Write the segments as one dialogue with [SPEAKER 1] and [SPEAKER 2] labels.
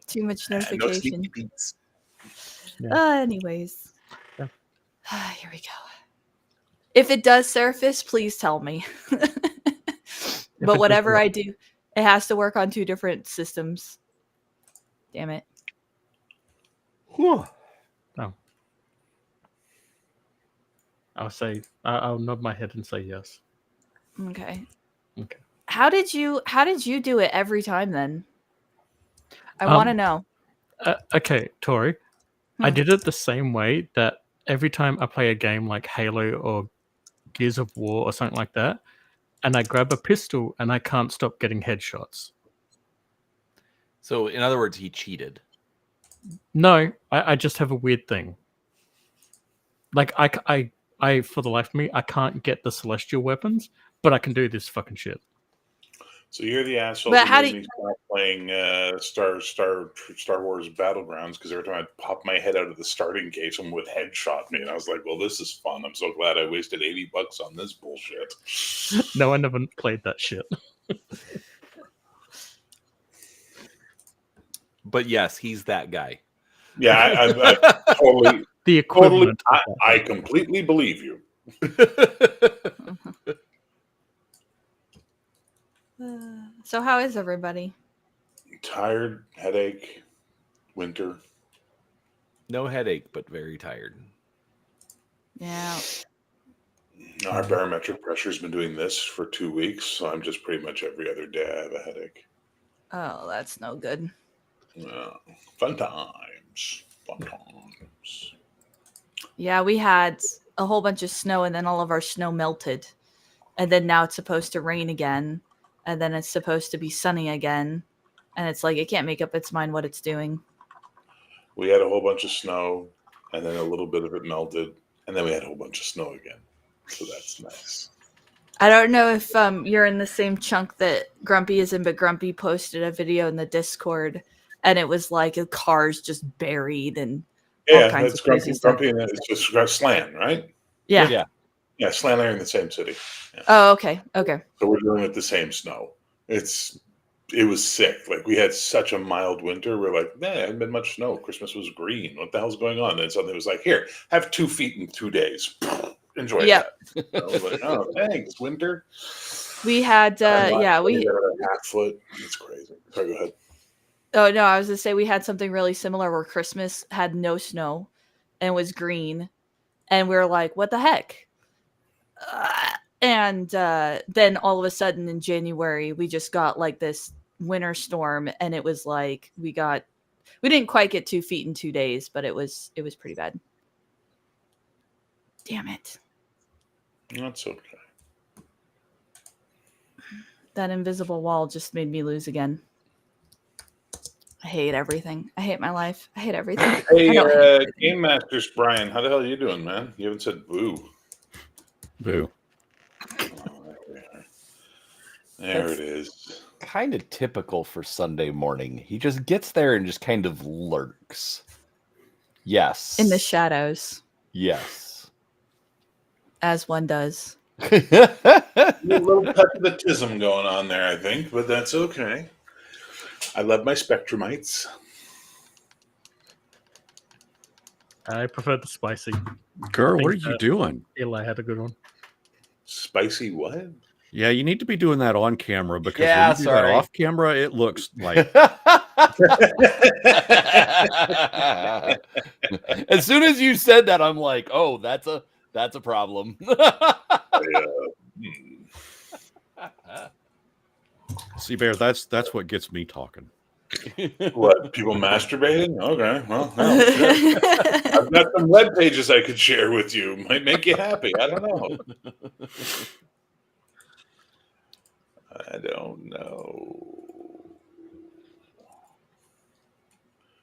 [SPEAKER 1] Too much
[SPEAKER 2] No
[SPEAKER 1] notification.
[SPEAKER 2] sneaky peeks.
[SPEAKER 1] Anyways. Here we go. If it does surface, please tell me. But whatever I do, it has to work on 2 different systems. Damn it.
[SPEAKER 3] Whew.
[SPEAKER 4] Oh. I'll nod my head and say yes.
[SPEAKER 1] Okay.
[SPEAKER 4] Okay.
[SPEAKER 1] How did you do it every time then? I want to know.
[SPEAKER 4] Okay, Tori. I did it the same way that every time I play a game like Halo or Gears of War or something like that, and I grab a pistol and I can't stop getting headshots.
[SPEAKER 2] So, in other words, he cheated.
[SPEAKER 4] No, I just have a weird thing. Like, I for the life of me, I can't get the celestial weapons, but I can do this fucking shit.
[SPEAKER 3] So you're the asshole
[SPEAKER 1] But
[SPEAKER 3] who
[SPEAKER 1] how
[SPEAKER 3] made
[SPEAKER 1] do
[SPEAKER 3] me stop playing Star Wars Battlegrounds because every time I pop my head out of the starting gate, someone would headshot me, and I was like, "Well, this is fun. I'm so glad I wasted $80 on this bullshit."
[SPEAKER 4] No, I never played that shit.
[SPEAKER 2] But yes, he's that guy.
[SPEAKER 3] Yeah, I totally
[SPEAKER 4] The equivalent.
[SPEAKER 3] I completely believe you.
[SPEAKER 1] So how is everybody?
[SPEAKER 3] Tired, headache, winter.
[SPEAKER 2] No headache, but very tired.
[SPEAKER 1] Yeah.
[SPEAKER 3] Our barometric pressure's been doing this for 2 weeks, so I'm just pretty much every other day I have a headache.
[SPEAKER 1] Oh, that's no good.
[SPEAKER 3] Fun times. Fun times.
[SPEAKER 1] Yeah, we had a whole bunch of snow and then all of our snow melted. And then now it's supposed to rain again. And then it's supposed to be sunny again. And it's like it can't make up its mind what it's doing.
[SPEAKER 3] We had a whole bunch of snow, and then a little bit of it melted, and then we had a whole bunch of snow again. So that's nice.
[SPEAKER 1] I don't know if you're in the same chunk that Grumpy is in, but Grumpy posted a video in the Discord, and it was like cars just buried and all kinds of crazy stuff.
[SPEAKER 3] Grumpy, and it's just Slan, right?
[SPEAKER 1] Yeah.
[SPEAKER 3] Yeah, Slan are in the same city. Yeah.
[SPEAKER 1] Oh, okay. Okay.
[SPEAKER 3] So we're dealing with the same snow. It was sick. Like, we had such a mild winter. We're like, man, it hadn't been much snow. Christmas was green. What the hell's going on? And suddenly it was like, here, have 2 feet in 2 days. Enjoy that. I was like, oh, thanks, winter.
[SPEAKER 1] We had,
[SPEAKER 3] we
[SPEAKER 1] had
[SPEAKER 3] a half foot. It's crazy. Sorry, go ahead.
[SPEAKER 1] Oh, no, I was going to say we had something really similar where Christmas had no snow and was green. And we were like, what the heck? And then all of a sudden in January, we just got like this winter storm. And it was like we didn't quite get 2 feet in 2 days, but it was pretty bad. Damn it.
[SPEAKER 3] That's okay.
[SPEAKER 1] That invisible wall just made me lose again. I hate everything. I hate my life. I hate everything.
[SPEAKER 3] Hey, Game Masters Brian, how the hell are you doing, man? You haven't said boo.
[SPEAKER 5] Boo.
[SPEAKER 3] Oh, there it is.
[SPEAKER 5] Kind of typical for Sunday morning. He just gets there and just kind of lurks. Yes.
[SPEAKER 1] In the shadows.
[SPEAKER 5] Yes.
[SPEAKER 1] As one does.
[SPEAKER 3] A little patriotism going on there, I think, but that's okay. I love my Spectrumites.
[SPEAKER 4] I prefer the spicy.
[SPEAKER 5] Girl, what are you doing?
[SPEAKER 4] Eli had a good one.
[SPEAKER 3] Spicy what?
[SPEAKER 5] Yeah, you need to be doing that on camera because when you do that off camera, it looks like.
[SPEAKER 6] As soon as you said that, I'm like, oh, that's a problem.
[SPEAKER 5] See, Bear, that's what gets me talking.
[SPEAKER 3] What, people masturbating? Okay, well, I've got some web pages I could share with you. Might make you happy. I don't know. I don't know.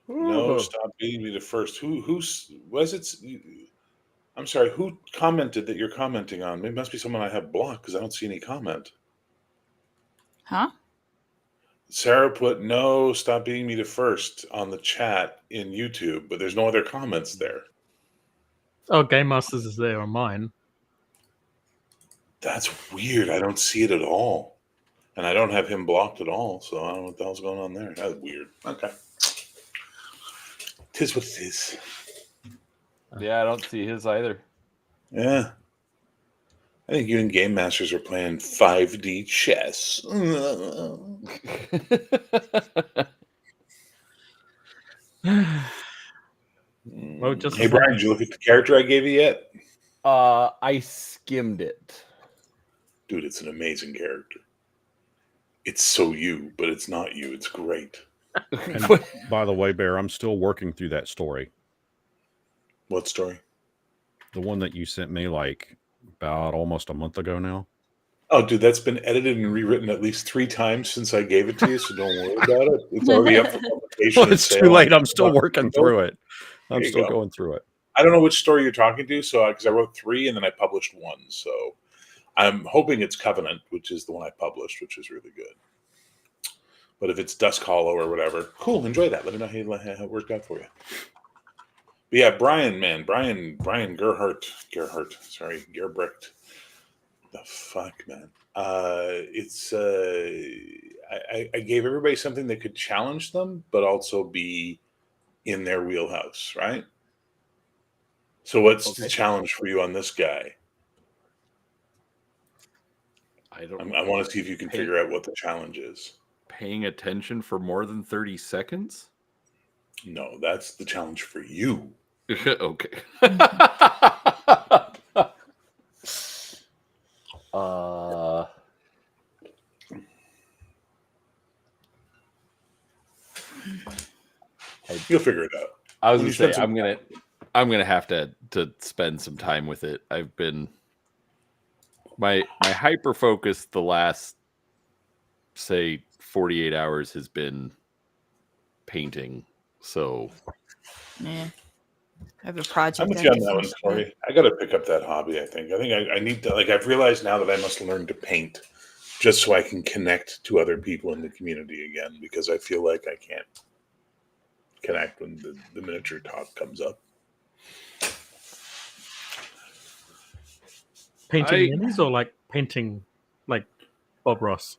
[SPEAKER 3] No, stop beating me the first. Who was it? I'm sorry. Who commented that you're commenting on? It must be someone I have blocked because I don't see any comment.
[SPEAKER 1] Huh?
[SPEAKER 3] Sarah put no, stop beating me to first on the chat in YouTube, but there's no other comments there.
[SPEAKER 4] Oh, Game Masters is there on mine.
[SPEAKER 3] That's weird. I don't see it at all. And I don't have him blocked at all, so I don't know what the hell's going on there. That's weird. Okay. Tis what it is.
[SPEAKER 2] Yeah, I don't see his either.
[SPEAKER 3] Yeah. I think you and Game Masters are playing 5D chess.
[SPEAKER 4] Well, just
[SPEAKER 3] Hey, Brian, did you look at the character I gave you yet?
[SPEAKER 5] I skimmed it.
[SPEAKER 3] Dude, it's an amazing character. It's so you, but it's not you. It's great.
[SPEAKER 7] And by the way, Bear, I'm still working through that story.
[SPEAKER 3] What story?
[SPEAKER 7] The one that you sent me like about almost a month ago now.
[SPEAKER 3] Oh, dude, that's been edited and rewritten at least 3 times since I gave it to you, so don't worry about it. It's already up for publication.
[SPEAKER 7] Well, it's too late. I'm still working through it. I'm
[SPEAKER 3] There you
[SPEAKER 7] still
[SPEAKER 3] go.
[SPEAKER 7] going through it.
[SPEAKER 3] I don't know which story you're talking to, so because I wrote 3 and then I published 1, so I'm hoping it's Covenant, which is the one I published, which is really good. But if it's Dusk Hollow or whatever, cool. Enjoy that. Let me know how it worked out for you. But yeah, Brian Gerhardt. Sorry, Gerbrecht. The fuck, man. It's I gave everybody something that could challenge them, but also be in their wheelhouse, right? So what's the challenge for you on this guy?
[SPEAKER 2] I don't.
[SPEAKER 3] I want to see if you can figure out what the challenge is.
[SPEAKER 2] Paying attention for more than 30 seconds?
[SPEAKER 3] No, that's the challenge for you.
[SPEAKER 2] Okay.
[SPEAKER 3] You'll figure it out.
[SPEAKER 2] I was
[SPEAKER 3] When
[SPEAKER 2] gonna
[SPEAKER 3] you
[SPEAKER 2] say
[SPEAKER 3] spend
[SPEAKER 2] I'm gonna have to spend some time with it. I've been my hyper focus the last say 48 hours has been painting. So
[SPEAKER 1] Yeah. I have a project.
[SPEAKER 3] I'm with
[SPEAKER 1] I
[SPEAKER 3] you
[SPEAKER 1] have
[SPEAKER 3] on
[SPEAKER 1] to
[SPEAKER 3] that one,
[SPEAKER 1] finish
[SPEAKER 3] Tori. I got to pick up that hobby. I think I need to, like, I've realized now that I must learn to paint just so I can connect to other people in the community again, because I feel like I can't connect when the miniature talk comes up.
[SPEAKER 4] Painting minis or like painting like Bob Ross?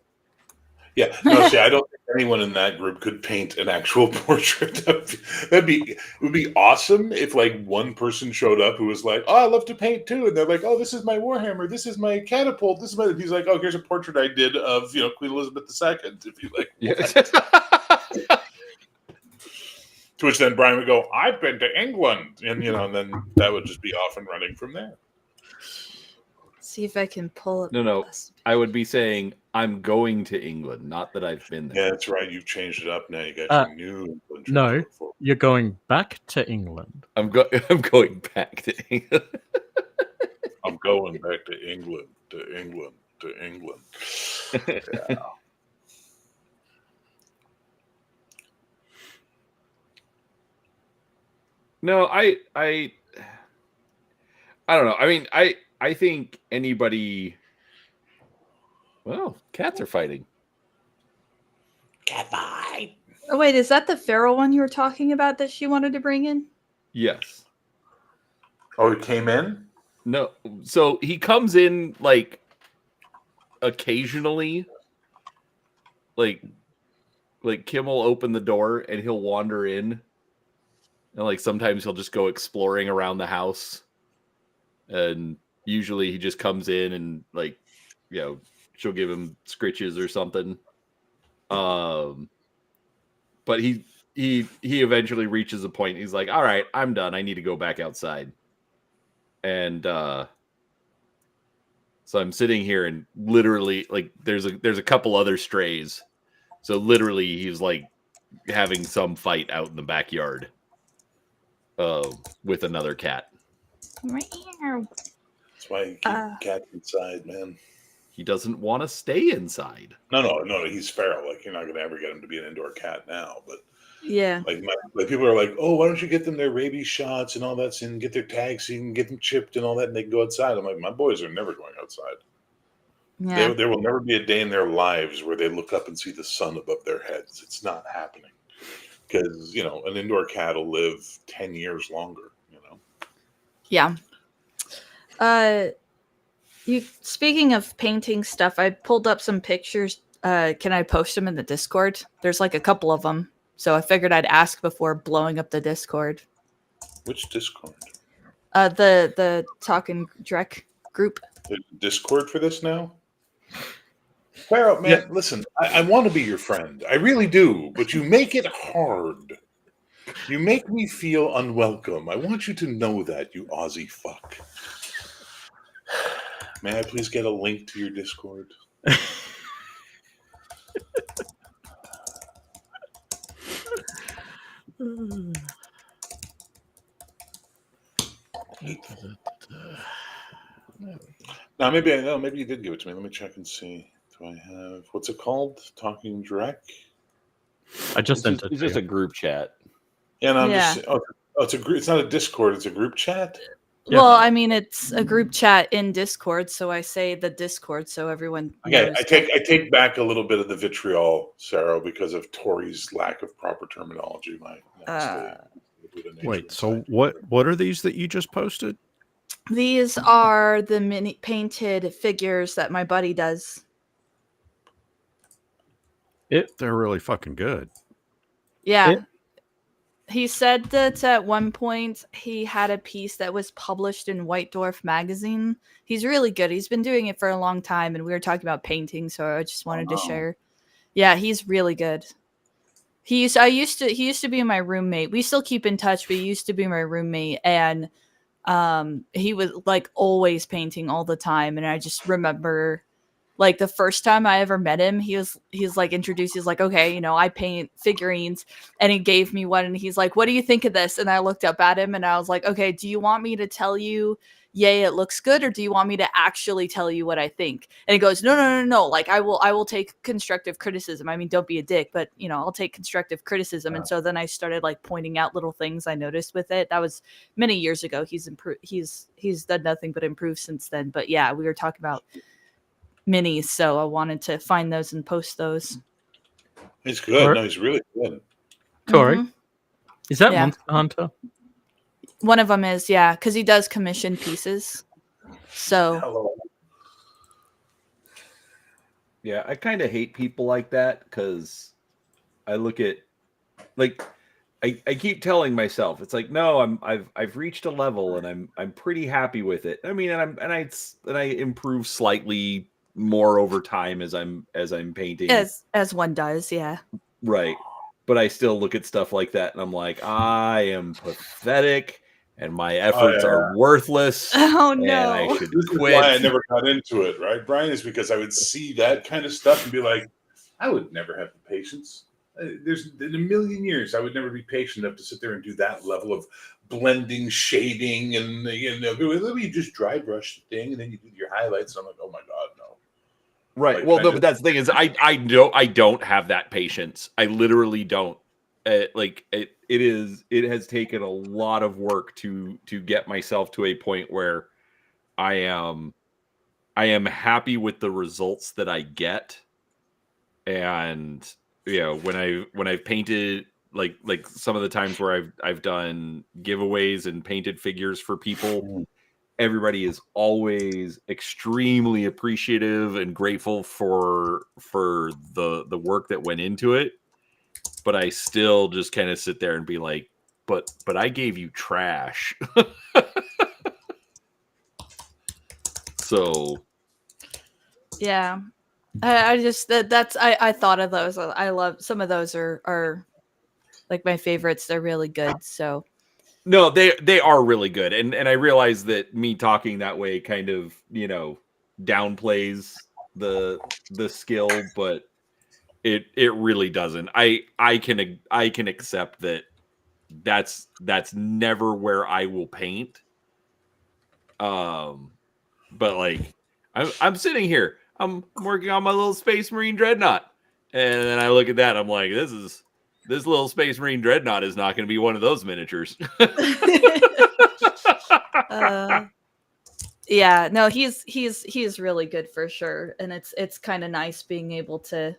[SPEAKER 3] Yeah, no, see, I don't think anyone in that group could paint an actual portrait. It would be awesome if like one person showed up who was like, "Oh, I love to paint too," and they're like, "Oh, this is my Warhammer, this is my catapult, this is my." He's like, "Oh, here's a portrait I did of Queen Elizabeth II." If you like, to which then Brian would go, "I've been to England," and and then that would just be off and running from there.
[SPEAKER 1] See if I can pull it.
[SPEAKER 2] No. I would be saying I'm going to England, not that I've been there.
[SPEAKER 3] Yeah, that's right. You've changed it up now. You got your new England trip to
[SPEAKER 4] No,
[SPEAKER 3] look forward.
[SPEAKER 4] you're going back to England.
[SPEAKER 2] I'm going back to England.
[SPEAKER 3] I'm going back to England, to England, to England. Yeah.
[SPEAKER 2] No, I don't know. I mean, I think anybody. Well, cats are fighting.
[SPEAKER 3] Cat fight.
[SPEAKER 1] Oh wait, is that the feral one you were talking about that she wanted to bring in?
[SPEAKER 2] Yes.
[SPEAKER 3] Oh, it came in?
[SPEAKER 2] No. So he comes in like occasionally. Like Kim will open the door and he'll wander in. And like sometimes he'll just go exploring around the house. And usually he just comes in and like, she'll give him scritches or something. But he eventually reaches a point. He's like, all right, I'm done. I need to go back outside. And so I'm sitting here and literally like there's a couple other strays. So literally he's like having some fight out in the backyard with another cat.
[SPEAKER 3] That's why you keep cats inside, man.
[SPEAKER 2] He doesn't want to stay inside.
[SPEAKER 3] No, he's feral. Like, you're not going to ever get him to be an indoor cat now. But
[SPEAKER 1] Yeah.
[SPEAKER 3] like people are like, oh, why don't you get them their rabies shots and all that, and get their tags so you can get them chipped and all that, and they can go outside. I'm like, my boys are never going outside.
[SPEAKER 1] Yeah.
[SPEAKER 3] There will never be a day in their lives where they look up and see the sun above their heads. It's not happening. Because, an indoor cat will live 10 years longer,
[SPEAKER 1] Yeah. Speaking of painting stuff, I pulled up some pictures can I post them in the Discord? There's like a couple of them, so I figured I'd ask before blowing up the Discord.
[SPEAKER 3] Which Discord?
[SPEAKER 1] The Talkin Drek group.
[SPEAKER 3] There's a Discord for this now? Pharaoh, man, listen, I want to be your friend. I really do, but you make it hard. You make me feel unwelcome. I want you to know that, you Aussie fuck. May I please get a link to your Discord? Now, maybe I know. Maybe you did give it to me. Let me check and see. Do I have what's it called? Talking Drek.
[SPEAKER 4] I just sent
[SPEAKER 5] It's
[SPEAKER 4] it.
[SPEAKER 5] just
[SPEAKER 4] to
[SPEAKER 5] a group chat.
[SPEAKER 3] And I'm
[SPEAKER 1] Yeah.
[SPEAKER 3] just it's a group. It's not a Discord. It's a group chat.
[SPEAKER 4] Yeah.
[SPEAKER 1] Well, I mean, it's a group chat in Discord, so I say the Discord so everyone
[SPEAKER 3] Okay,
[SPEAKER 1] knows.
[SPEAKER 3] I take back a little bit of the vitriol, Sarah, because of Tori's lack of proper terminology.
[SPEAKER 7] Wait, so what are these that you just posted?
[SPEAKER 1] These are the mini painted figures that my buddy does.
[SPEAKER 7] They're really fucking good.
[SPEAKER 1] Yeah.
[SPEAKER 4] It-
[SPEAKER 1] He said that at one point he had a piece that was published in White Dwarf magazine. He's really good. He's been doing it for a long time, and we were talking about painting, so I just wanted to share. Yeah, he's really good. He used to be my roommate. We still keep in touch, but he used to be my roommate, and he was like always painting all the time. And I just remember like the first time I ever met him, he's like introduced, he's like, okay, you know, I paint figurines, and he gave me one, and he's like, what do you think of this? And I looked up at him and I was like, okay, do you want me to tell you, yay, it looks good, or do you want me to actually tell you what I think? And he goes, no, like I will take constructive criticism. I mean, don't be a dick, but you know, I'll take constructive criticism. And so then I started like pointing out little things I noticed with it. That was many years ago. He's improved. He's done nothing but improve since then. But yeah, we were talking about minis, so I wanted to find those and post those.
[SPEAKER 3] He's good.
[SPEAKER 4] Or-
[SPEAKER 3] No, he's really good.
[SPEAKER 4] Tori,
[SPEAKER 1] Mhm.
[SPEAKER 4] is that
[SPEAKER 1] Yeah.
[SPEAKER 4] Monster Hunter?
[SPEAKER 1] One of them is, yeah, because he does commission pieces. So
[SPEAKER 3] Hello.
[SPEAKER 2] Yeah, I kind of hate people like that because I look at like I keep telling myself it's like no, I've reached a level and I'm pretty happy with it. I mean, and I improve slightly more over time as I'm painting.
[SPEAKER 1] as one does, yeah.
[SPEAKER 2] Right. But I still look at stuff like that and I'm like, I am pathetic and my efforts are worthless
[SPEAKER 1] Oh
[SPEAKER 2] and I
[SPEAKER 1] no.
[SPEAKER 2] should
[SPEAKER 3] This is
[SPEAKER 2] quit.
[SPEAKER 3] why I never got into it, right, Brian? Is because I would see that kind of stuff and be like, I would never have the patience. There's in a million years, I would never be patient enough to sit there and do that level of blending, shading, and let me just dry brush the thing, and then you do your highlights. And I'm like, oh my god, no.
[SPEAKER 2] Right.
[SPEAKER 3] Like,
[SPEAKER 2] Well,
[SPEAKER 3] I
[SPEAKER 2] no,
[SPEAKER 3] just-
[SPEAKER 2] but that's the thing is, I know I don't have that patience. I literally don't. It has taken a lot of work to get myself to a point where I am happy with the results that I get, and when I've painted like some of the times where I've done giveaways and painted figures for people. Everybody is always extremely appreciative and grateful for the work that went into it. But I still just kind of sit there and be like, but I gave you trash. So
[SPEAKER 1] Yeah. I just that's I thought of those. I love some of those are like my favorites. They're really good. So
[SPEAKER 2] no, they are really good, and I realize that me talking that way kind of downplays the skill, but it really doesn't. I can accept that that's never where I will paint. But like I'm sitting here, I'm working on my little Space Marine Dreadnought, and then I look at that, I'm like, this little Space Marine Dreadnought is not going to be one of those miniatures.
[SPEAKER 1] yeah, no, he's really good for sure, and it's kind of nice being able to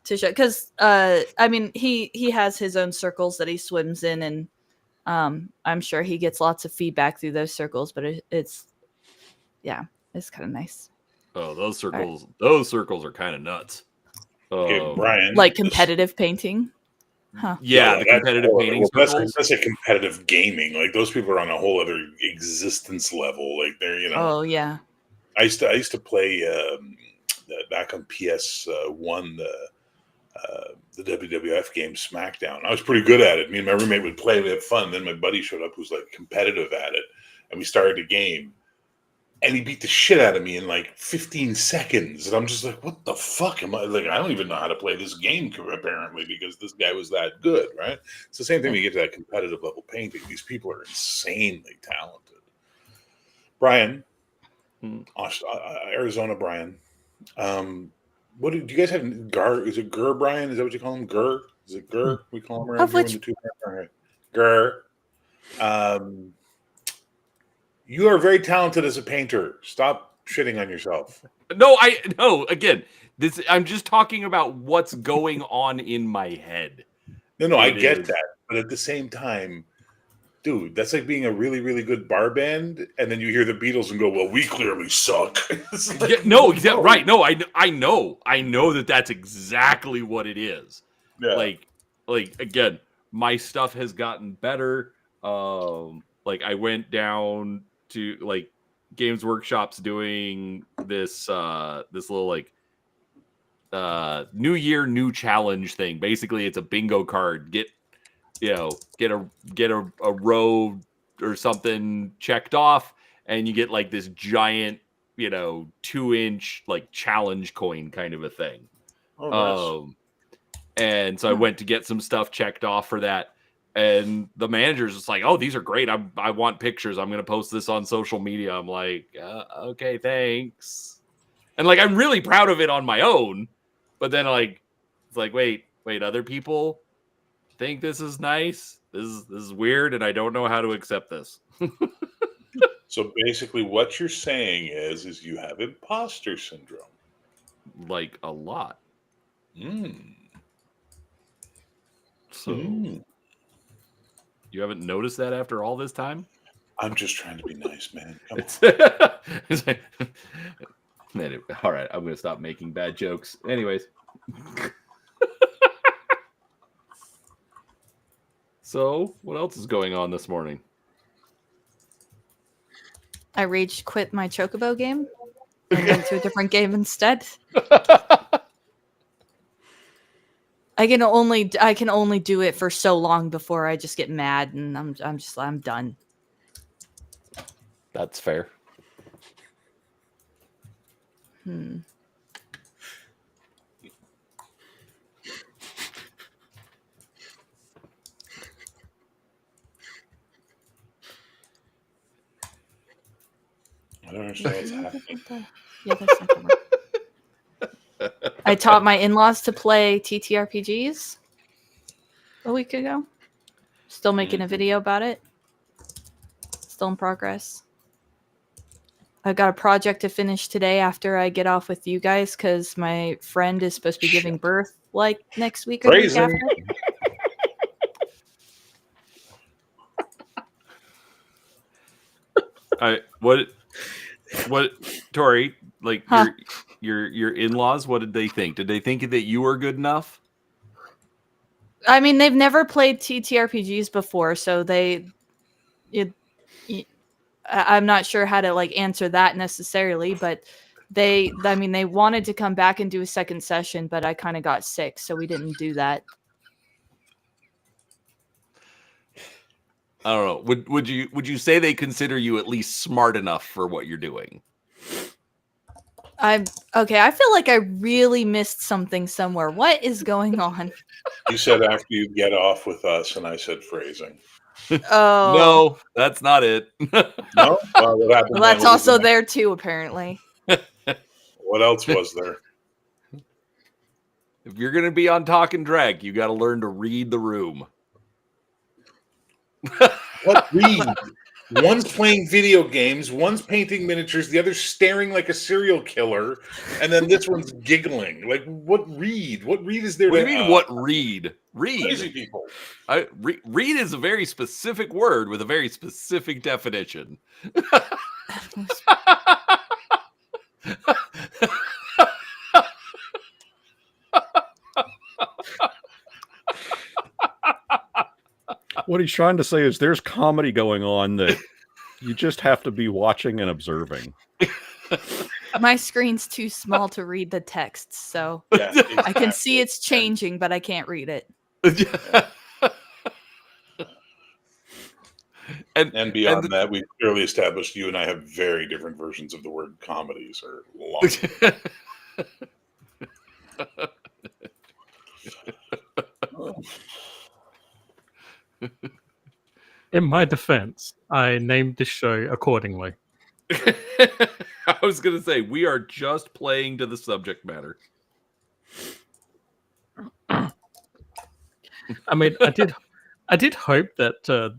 [SPEAKER 1] show, because I mean he has his own circles that he swims in, and I'm sure he gets lots of feedback through those circles, but it's kind of nice.
[SPEAKER 2] Oh, those circles are kind of nuts.
[SPEAKER 3] Okay, Brian.
[SPEAKER 1] Like competitive painting. Huh.
[SPEAKER 2] Yeah,
[SPEAKER 3] Oh,
[SPEAKER 2] the
[SPEAKER 3] that's
[SPEAKER 2] competitive
[SPEAKER 3] horrible.
[SPEAKER 2] painting
[SPEAKER 3] Well,
[SPEAKER 2] circles.
[SPEAKER 3] that's a competitive gaming. Like those people are on a whole other existence level. Like they're,
[SPEAKER 1] Oh yeah.
[SPEAKER 3] I used to play back on PS One the WWF game SmackDown. I was pretty good at it. Me and my roommate would play, we had fun. Then my buddy showed up who's like competitive at it, and we started a game. And he beat the shit out of me in like 15 seconds. And I'm just like, what the fuck am I like? I don't even know how to play this game apparently because this guy was that good, right? It's the same thing when you get to that competitive level painting. These people are insanely talented. Brian, Arizona Brian. What do you guys have? Gar? Is it Gur Brian? Is that what you call him? Gur? Is it Gur? We call him around
[SPEAKER 1] Of
[SPEAKER 3] here
[SPEAKER 1] which-
[SPEAKER 3] in the two. All right. Gur. You are very talented as a painter. Stop shitting on yourself.
[SPEAKER 2] No, again, this I'm just talking about what's going on in my head.
[SPEAKER 3] No, I
[SPEAKER 2] It
[SPEAKER 3] get
[SPEAKER 2] is.
[SPEAKER 3] that. But at the same time, dude, that's like being a really, really good bar band, and then you hear the Beatles and go, well, we clearly suck. It's like,
[SPEAKER 2] Yeah, no, right. No, I know that that's exactly what it is.
[SPEAKER 3] Yeah.
[SPEAKER 2] Like again, my stuff has gotten better. Like I went down to like Games Workshop's doing this this little like New Year New Challenge thing. Basically, it's a bingo card. Get a row or something checked off, and you get like this giant 2-inch like challenge coin kind of a thing.
[SPEAKER 3] Oh, nice.
[SPEAKER 2] And so I went to get some stuff checked off for that. And the manager's just like, oh, these are great. I want pictures. I'm going to post this on social media. I'm like, okay, thanks. And like, I'm really proud of it on my own. But then like, it's like, wait, other people think this is nice. This is weird. And I don't know how to accept this.
[SPEAKER 3] So basically what you're saying is you have imposter syndrome.
[SPEAKER 2] Like a lot. So you haven't noticed that after all this time?
[SPEAKER 3] I'm just trying to be nice, man. Come on.
[SPEAKER 2] It's like, anyway, all right, I'm going to stop making bad jokes. Anyways. So, what else is going on this morning?
[SPEAKER 1] I rage quit my Chocobo game and went to a different game instead. I can only do it for so long before I just get mad and I'm done.
[SPEAKER 5] That's fair.
[SPEAKER 3] I don't understand what's happening.
[SPEAKER 1] Yeah, that's not gonna work. I taught my in-laws to play TTRPGs a week ago. Still making a video about it. Still in progress. I've got a project to finish today after I get off with you guys because my friend is supposed to be giving birth like next week or the week
[SPEAKER 3] Phrasing.
[SPEAKER 1] after.
[SPEAKER 2] What Tori, like
[SPEAKER 1] Huh.
[SPEAKER 2] your in-laws, what did they think? Did they think that you were good enough?
[SPEAKER 1] I mean, they've never played TTRPGs before, so I'm not sure how to like answer that necessarily, but they wanted to come back and do a second session, but I kind of got sick, so we didn't do that.
[SPEAKER 2] I don't know. Would you say they consider you at least smart enough for what you're doing?
[SPEAKER 1] I feel like I really missed something somewhere. What is going on?
[SPEAKER 3] You said after you get off with us, and I said phrasing.
[SPEAKER 1] Oh,
[SPEAKER 2] No, that's not it.
[SPEAKER 3] No? What happened
[SPEAKER 1] well, that's
[SPEAKER 3] then?
[SPEAKER 1] also there too, apparently.
[SPEAKER 3] What else was there?
[SPEAKER 2] If you're gonna be on Talkin Drek, you got to learn to read the room.
[SPEAKER 3] What read? One's playing video games, one's painting miniatures, the other's staring like a serial killer, and then this one's giggling. Like, what read? What read is there?
[SPEAKER 2] What do
[SPEAKER 3] to,
[SPEAKER 2] you mean? What read?
[SPEAKER 3] Crazy
[SPEAKER 2] Read.
[SPEAKER 3] people.
[SPEAKER 2] Read is a very specific word with a very specific definition.
[SPEAKER 7] What he's trying to say is there's comedy going on that you just have to be watching and observing.
[SPEAKER 1] My screen's too small to read the text, so
[SPEAKER 3] Yeah,
[SPEAKER 1] I can see it's changing, but I can't read it.
[SPEAKER 3] And beyond that, we've clearly established you and I have very different versions of the word comedies or long.
[SPEAKER 4] In my defense, I named this show accordingly.
[SPEAKER 2] I was going to say, we are just playing to the subject matter.
[SPEAKER 4] I mean, I did hope that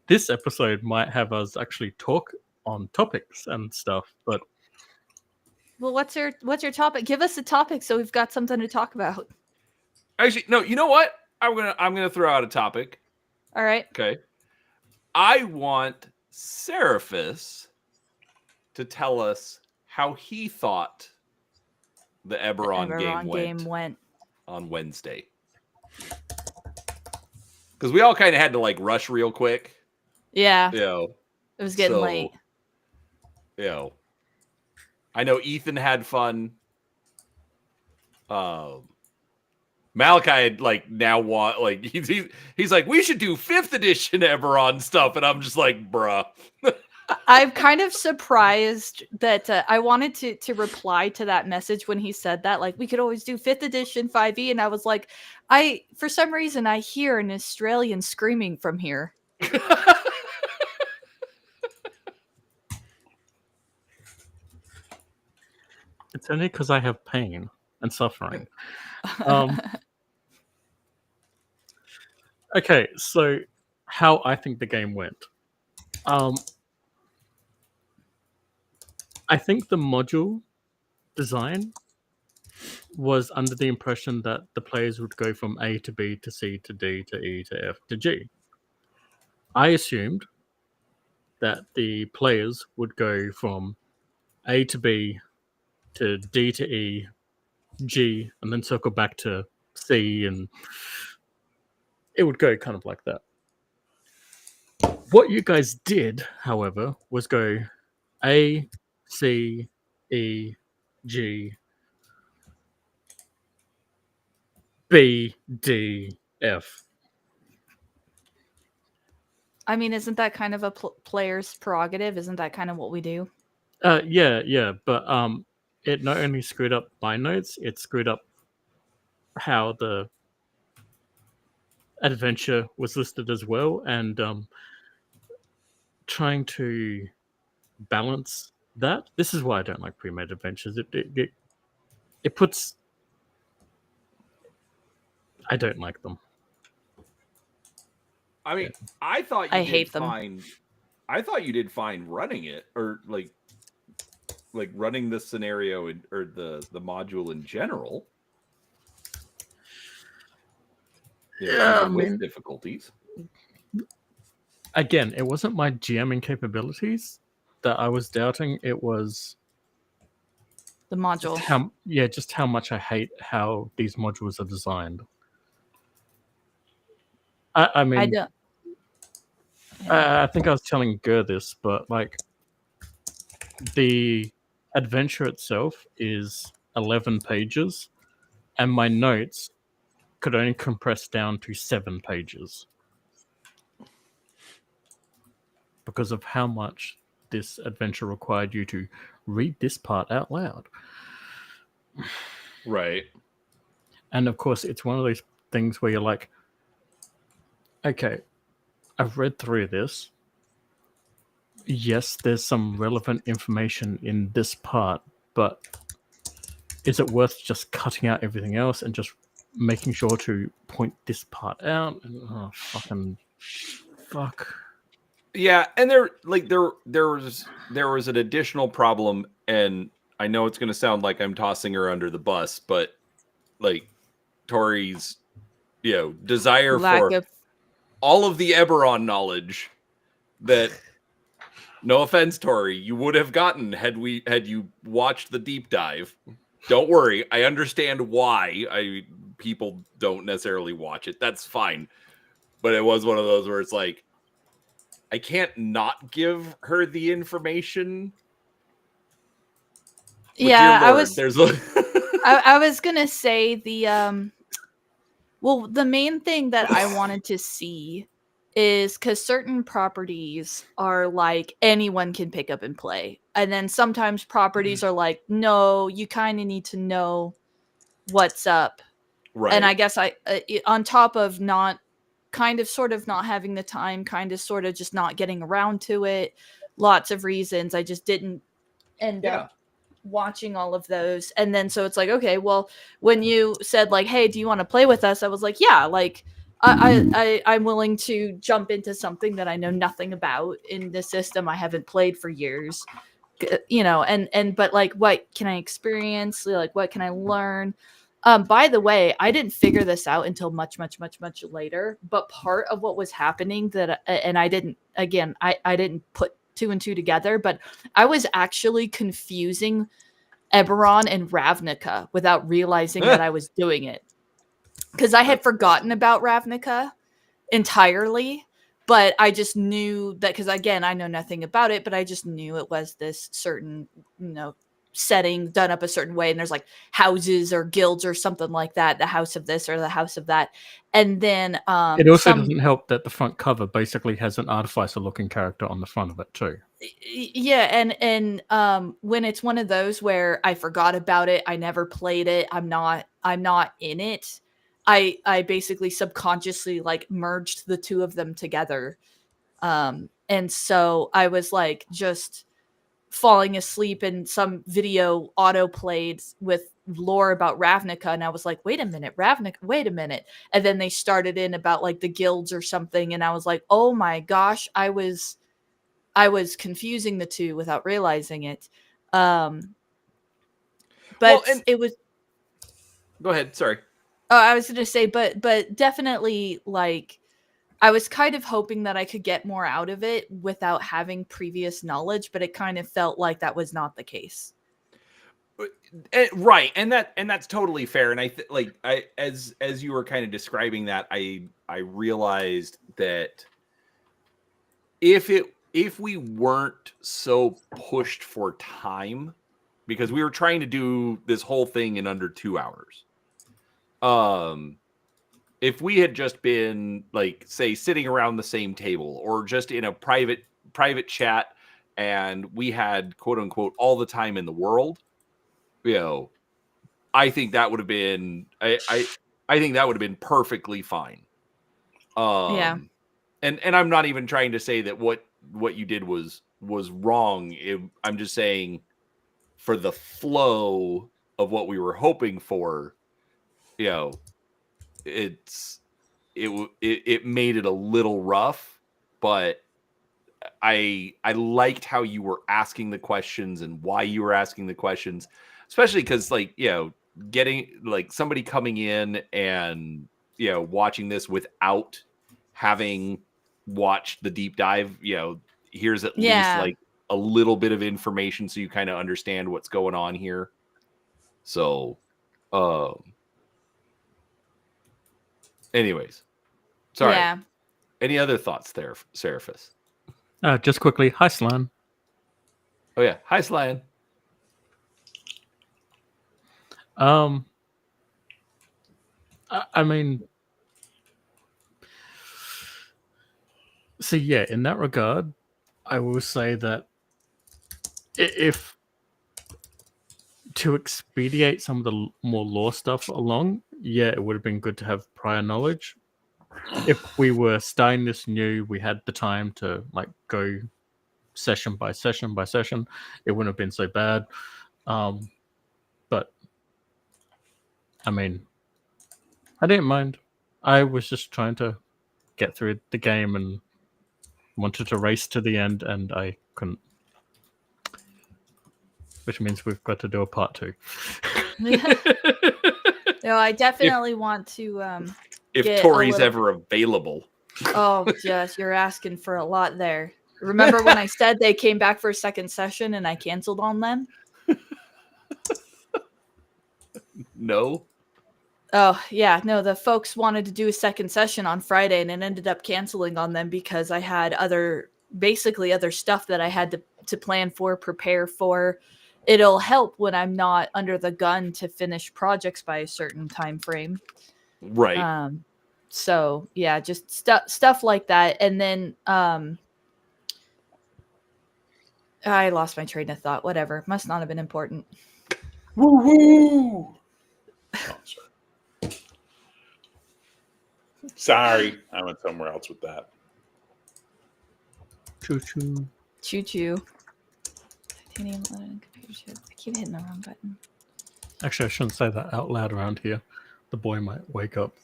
[SPEAKER 4] this episode might have us actually talk on topics and stuff, but
[SPEAKER 1] Well, what's your topic? Give us a topic so we've got something to talk about.
[SPEAKER 2] Actually, no, you know what? I'm gonna throw out a topic.
[SPEAKER 1] All right.
[SPEAKER 2] Okay. I want Seraphis to tell us how he thought the Eberron, game went on Wednesday. Because we all kind of had to like rush real quick.
[SPEAKER 1] Yeah.
[SPEAKER 2] You know,
[SPEAKER 1] It was getting late.
[SPEAKER 2] You know, I know Ethan had fun. Malachi had like now want like he's like, we should do 5th edition Eberron stuff, and I'm just like, bruh.
[SPEAKER 1] I'm kind of surprised that I wanted to reply to that message when he said that, like, we could always do 5th edition 5e, and I was like, for some reason I hear an Australian screaming from here.
[SPEAKER 4] it's only because I have pain and suffering. Okay, so how I think the game went. I think the module design was under the impression that the players would go from A to B to C to D to E to F to G. I assumed that the players would go from A to B to D to E, G, and then circle back to C, and it would go kind of like that. What you guys did, however, was go A, C, E, G, B, D, F.
[SPEAKER 1] I mean, isn't that kind of a player's prerogative? Isn't that kind of what we do?
[SPEAKER 4] Yeah, but it not only screwed up my notes, it screwed up how the adventure was listed as well, and trying to balance that. This is why I don't like pre-made adventures. It puts. I don't like them.
[SPEAKER 2] I mean, I thought you
[SPEAKER 1] I
[SPEAKER 2] did
[SPEAKER 1] hate them.
[SPEAKER 2] fine. I thought you did fine running it, or like running the scenario or the module in general.
[SPEAKER 4] Yeah, I
[SPEAKER 2] with
[SPEAKER 4] mean,
[SPEAKER 2] difficulties.
[SPEAKER 4] Again, it wasn't my GMing capabilities that I was doubting. It was
[SPEAKER 1] The module.
[SPEAKER 4] just how much I hate how these modules are designed. I mean,
[SPEAKER 1] I don't.
[SPEAKER 4] I think I was telling Gur this, but like the adventure itself is 11 pages, and my notes could only compress down to 7 pages because of how much this adventure required you to read this part out loud.
[SPEAKER 2] Right.
[SPEAKER 4] And of course, it's one of those things where you're like, okay, I've read through this. Yes, there's some relevant information in this part, but is it worth just cutting out everything else and just making sure to point this part out? And, fuck.
[SPEAKER 2] Yeah, and there was an additional problem, and I know it's going to sound like I'm tossing her under the bus, but like Tori's, desire for all of the Eberron knowledge that, no offense, Tori, you would have gotten had you watched the deep dive. Don't worry, I understand why. people don't necessarily watch it. That's fine. But it was one of those where it's like, I can't not give her the information. But
[SPEAKER 1] Yeah,
[SPEAKER 2] dear Lord, there's a
[SPEAKER 1] I was gonna say the the main thing that I wanted to see is because certain properties are like anyone can pick up and play, and then sometimes properties are like, no, you kind of need to know what's up.
[SPEAKER 2] right.
[SPEAKER 1] And I guess on top of not kind of sort of not having the time, kind of sort of just not getting around to it, lots of reasons, I just didn't end up watching all of those. And then so it's like, okay, well, when you said like, hey, do you want to play with us, I was like, yeah, like I'm willing to jump into something that I know nothing about in the system I haven't played for years, you know. And but like, what can I experience, like what can I learn? By the way, I didn't figure this out until much later, but part of what was happening that and I didn't, again, I didn't put two and two together, but I was actually confusing Eberron and Ravnica without realizing that I was doing it. Because I had forgotten about Ravnica entirely, but I just knew that, because again, I know nothing about it, but I just knew it was this certain, you know, setting done up a certain way, and there's like houses or guilds or something like that, the house of this or the house of that. And then
[SPEAKER 4] it also doesn't help that the front cover basically has an artificer looking character on the front of it too.
[SPEAKER 1] Yeah, and when it's one of those where I forgot about it, I never played it, I'm not in it, I basically subconsciously like merged the two of them together. And so I was like just falling asleep, and some video auto played with lore about Ravnica, and I was like, wait a minute, Ravnica, wait a minute. And then they started in about like the guilds or something, and I was like, oh my gosh, I was confusing the two without realizing it. But
[SPEAKER 2] Well, and
[SPEAKER 1] it was,
[SPEAKER 2] go ahead, sorry.
[SPEAKER 1] I was going to say, but definitely, like, I was kind of hoping that I could get more out of it without having previous knowledge, but it kind of felt like that was not the case.
[SPEAKER 2] Right, and that's totally fair. And I as you were kind of describing that, I realized that if we weren't so pushed for time, because we were trying to do this whole thing in under 2 hours. If we had just been like, say, sitting around the same table or just in a private chat, and we had quote unquote all the time in the world, you know, I think that would have been I think that would have been perfectly fine.
[SPEAKER 1] Yeah.
[SPEAKER 2] And I'm not even trying to say that what you did was wrong. I'm just saying, for the flow of what we were hoping for, you know, it made it a little rough, but I liked how you were asking the questions and why you were asking the questions, especially because, like, you know, getting like somebody coming in and, you know, watching this without having watched the deep dive, you know, here's at least like a little bit of information so you kind of understand what's going on here. So, anyways, sorry.
[SPEAKER 1] Yeah.
[SPEAKER 2] Any other thoughts there, Seraphis?
[SPEAKER 4] Just quickly, hi Slan.
[SPEAKER 2] Oh yeah, hi Slan.
[SPEAKER 4] I mean, so yeah, in that regard, I will say that if to expedite some of the more lore stuff along, yeah, it would have been good to have prior knowledge. If we were starting this new, we had the time to like go session by session by session, it wouldn't have been so bad. But I mean, I didn't mind. I was just trying to get through the game and wanted to race to the end, and I couldn't. Which means we've got to do a part 2.
[SPEAKER 1] No, I definitely want to
[SPEAKER 2] if Tori's ever available.
[SPEAKER 1] Oh, yes, you're asking for a lot there. Remember when I said they came back for a second session and I canceled on them?
[SPEAKER 2] No.
[SPEAKER 1] Oh, yeah. No, the folks wanted to do a second session on Friday and it ended up canceling on them because I had basically other stuff that I had to plan for, prepare for. It'll help when I'm not under the gun to finish projects by a certain time frame.
[SPEAKER 2] Right.
[SPEAKER 1] So yeah, just stuff like that. And then I lost my train of thought. Whatever. Must not have been important.
[SPEAKER 3] Woo-hoo! Oh, sorry, I went somewhere else with that.
[SPEAKER 4] Choo choo.
[SPEAKER 1] Choo choo. Titanium lead computer chip. I keep hitting the wrong button.
[SPEAKER 4] Actually, I shouldn't say that out loud around here. The boy might wake up.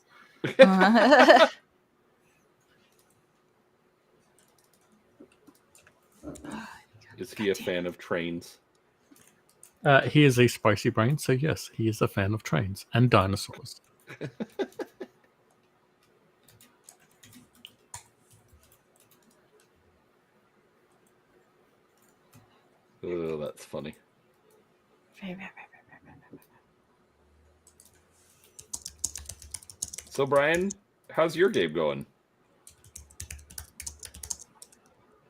[SPEAKER 2] Is he a fan of trains?
[SPEAKER 4] He is a spicy brain, so yes, he is a fan of trains and dinosaurs.
[SPEAKER 2] Oh, that's funny. So, Brian, how's your game going?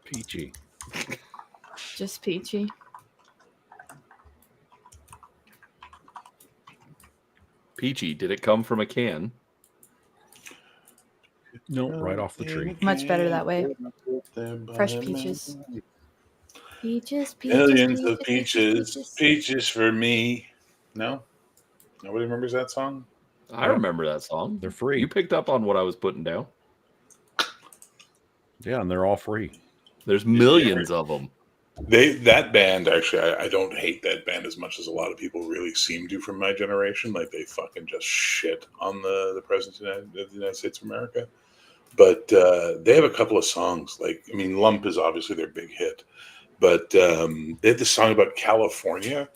[SPEAKER 7] Peachy.
[SPEAKER 1] Just peachy.
[SPEAKER 2] Peachy, did it come from a can?
[SPEAKER 7] No, right off the tree.
[SPEAKER 1] Much better that way. Fresh peaches. Peaches, peaches.
[SPEAKER 3] Millions of peaches, peaches for me. No? Nobody remembers that song?
[SPEAKER 2] I remember that song.
[SPEAKER 7] They're free.
[SPEAKER 2] You picked up on what I was putting down.
[SPEAKER 7] Yeah, and they're all free.
[SPEAKER 2] There's millions of them.
[SPEAKER 3] That band, actually, I don't hate that band as much as a lot of people really seem to from my generation. Like, they fucking just shit on the president of the United States of America. But they have a couple of songs. Like, I mean, Lump is obviously their big hit. But they had this song about California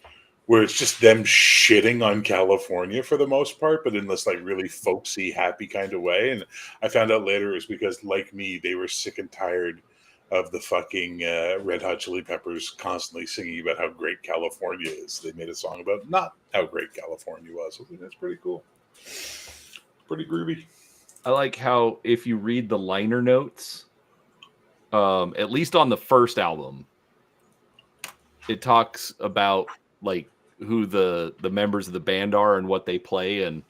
[SPEAKER 3] where it's just them shitting on California for the most part, but in this like really folksy, happy kind of way. And I found out later it was because, like me, they were sick and tired of the fucking Red Hot Chili Peppers constantly singing about how great California is. They made a song about not how great California was. I think that's pretty cool. Pretty groovy.
[SPEAKER 2] I like how if you read the liner notes, at least on the first album, it talks about like who the members of the band are and what they play, and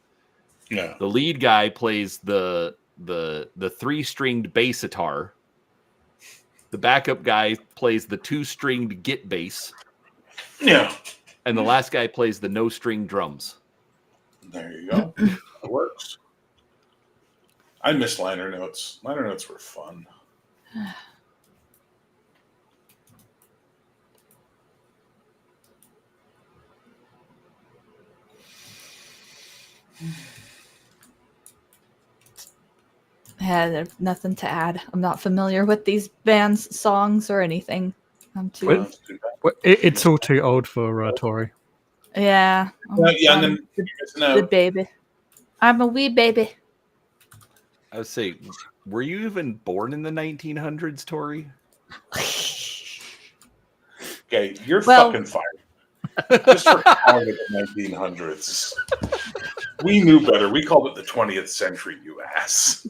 [SPEAKER 3] Yeah,
[SPEAKER 2] the lead guy plays the 3-stringed bass guitar. The backup guy plays the 2-stringed git bass.
[SPEAKER 3] yeah.
[SPEAKER 2] And the last guy plays the no-string drums.
[SPEAKER 3] There you go. It works. I miss liner notes. Liner notes were fun.
[SPEAKER 1] I had nothing to add. I'm not familiar with these bands' songs or anything. I'm too.
[SPEAKER 3] Well, that's too bad.
[SPEAKER 4] Well, it's all too old for Tori.
[SPEAKER 1] Yeah.
[SPEAKER 3] Yeah, and
[SPEAKER 1] I'm
[SPEAKER 3] then you're missing
[SPEAKER 1] the
[SPEAKER 3] out.
[SPEAKER 1] baby. I'm a wee baby.
[SPEAKER 2] I would say, were you even born in the 1900s, Tori?
[SPEAKER 3] Okay, you're
[SPEAKER 1] Well-
[SPEAKER 3] fucking fired. Just for calling it the 1900s. We knew better. We called it the 20th century, you ass.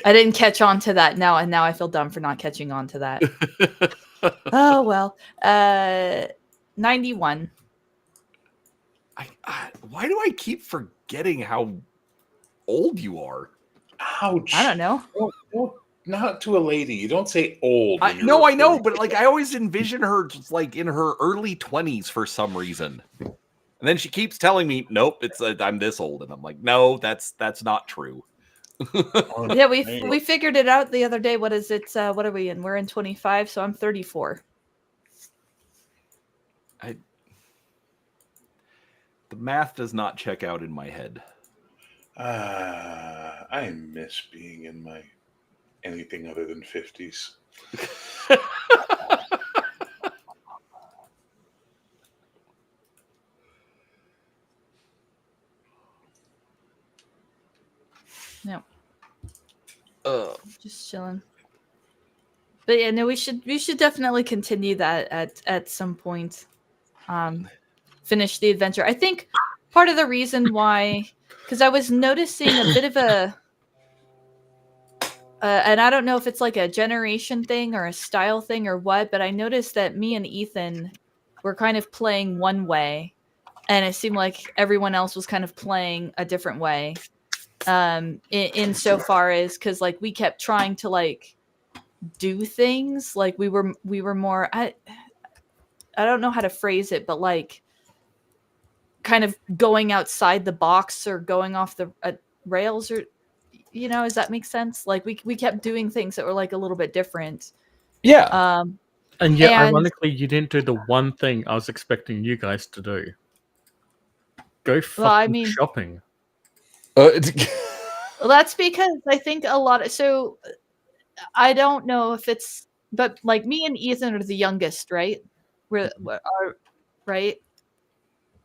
[SPEAKER 1] I didn't catch on to that now, and now I feel dumb for not catching on to that. Oh well. 91.
[SPEAKER 2] Why do I keep forgetting how old you are?
[SPEAKER 3] Ouch.
[SPEAKER 1] I don't know.
[SPEAKER 3] Don't- not to a lady. You don't say old. when you're
[SPEAKER 2] No, I know,
[SPEAKER 3] referring
[SPEAKER 2] but
[SPEAKER 3] to
[SPEAKER 2] like I always envision her just like in her early 20s for some reason. And then she keeps telling me, "Nope, it's I'm this old," and I'm like, "No, that's not true."
[SPEAKER 1] Yeah, we figured it out the other day. What is it? What are we in? We're in 25, so I'm 34.
[SPEAKER 2] The math does not check out in my head.
[SPEAKER 3] I miss being in my anything other than 50s.
[SPEAKER 1] No, just chilling. But yeah, no, we should definitely continue that at some point. finish the adventure. I think part of the reason why, because I was noticing a bit of a, and I don't know if it's like a generation thing or a style thing or what, but I noticed that me and Ethan were kind of playing one way, and it seemed like everyone else was kind of playing a different way. In so far as, because like we kept trying to like do things, like we were more, I don't know how to phrase it, but like kind of going outside the box or going off the rails, or does that make sense? Like we kept doing things that were like a little bit different.
[SPEAKER 5] Yeah.
[SPEAKER 4] And yet,
[SPEAKER 1] and-
[SPEAKER 4] ironically, you didn't do the one thing I was expecting you guys to do. Go fucking shopping.
[SPEAKER 1] Well, that's because I think a lot of, so I don't know if it's, but like me and Ethan are the youngest, right? We're right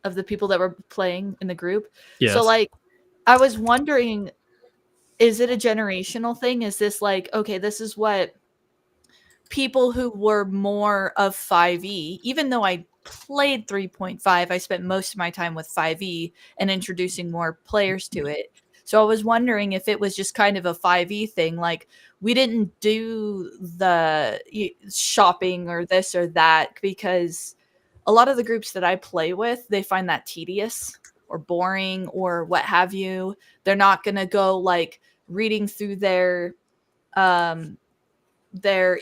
[SPEAKER 1] of the people that were playing in the group.
[SPEAKER 4] Yes.
[SPEAKER 1] So like, I was wondering, is it a generational thing? Is this like, okay, this is what people who were more of 5e, even though I played 3.5, I spent most of my time with 5e and introducing more players to it. So I was wondering if it was just kind of a 5e thing. Like, we didn't do the shopping or this or that because a lot of the groups that I play with, they find that tedious or boring or what have you. They're not going to go like reading through their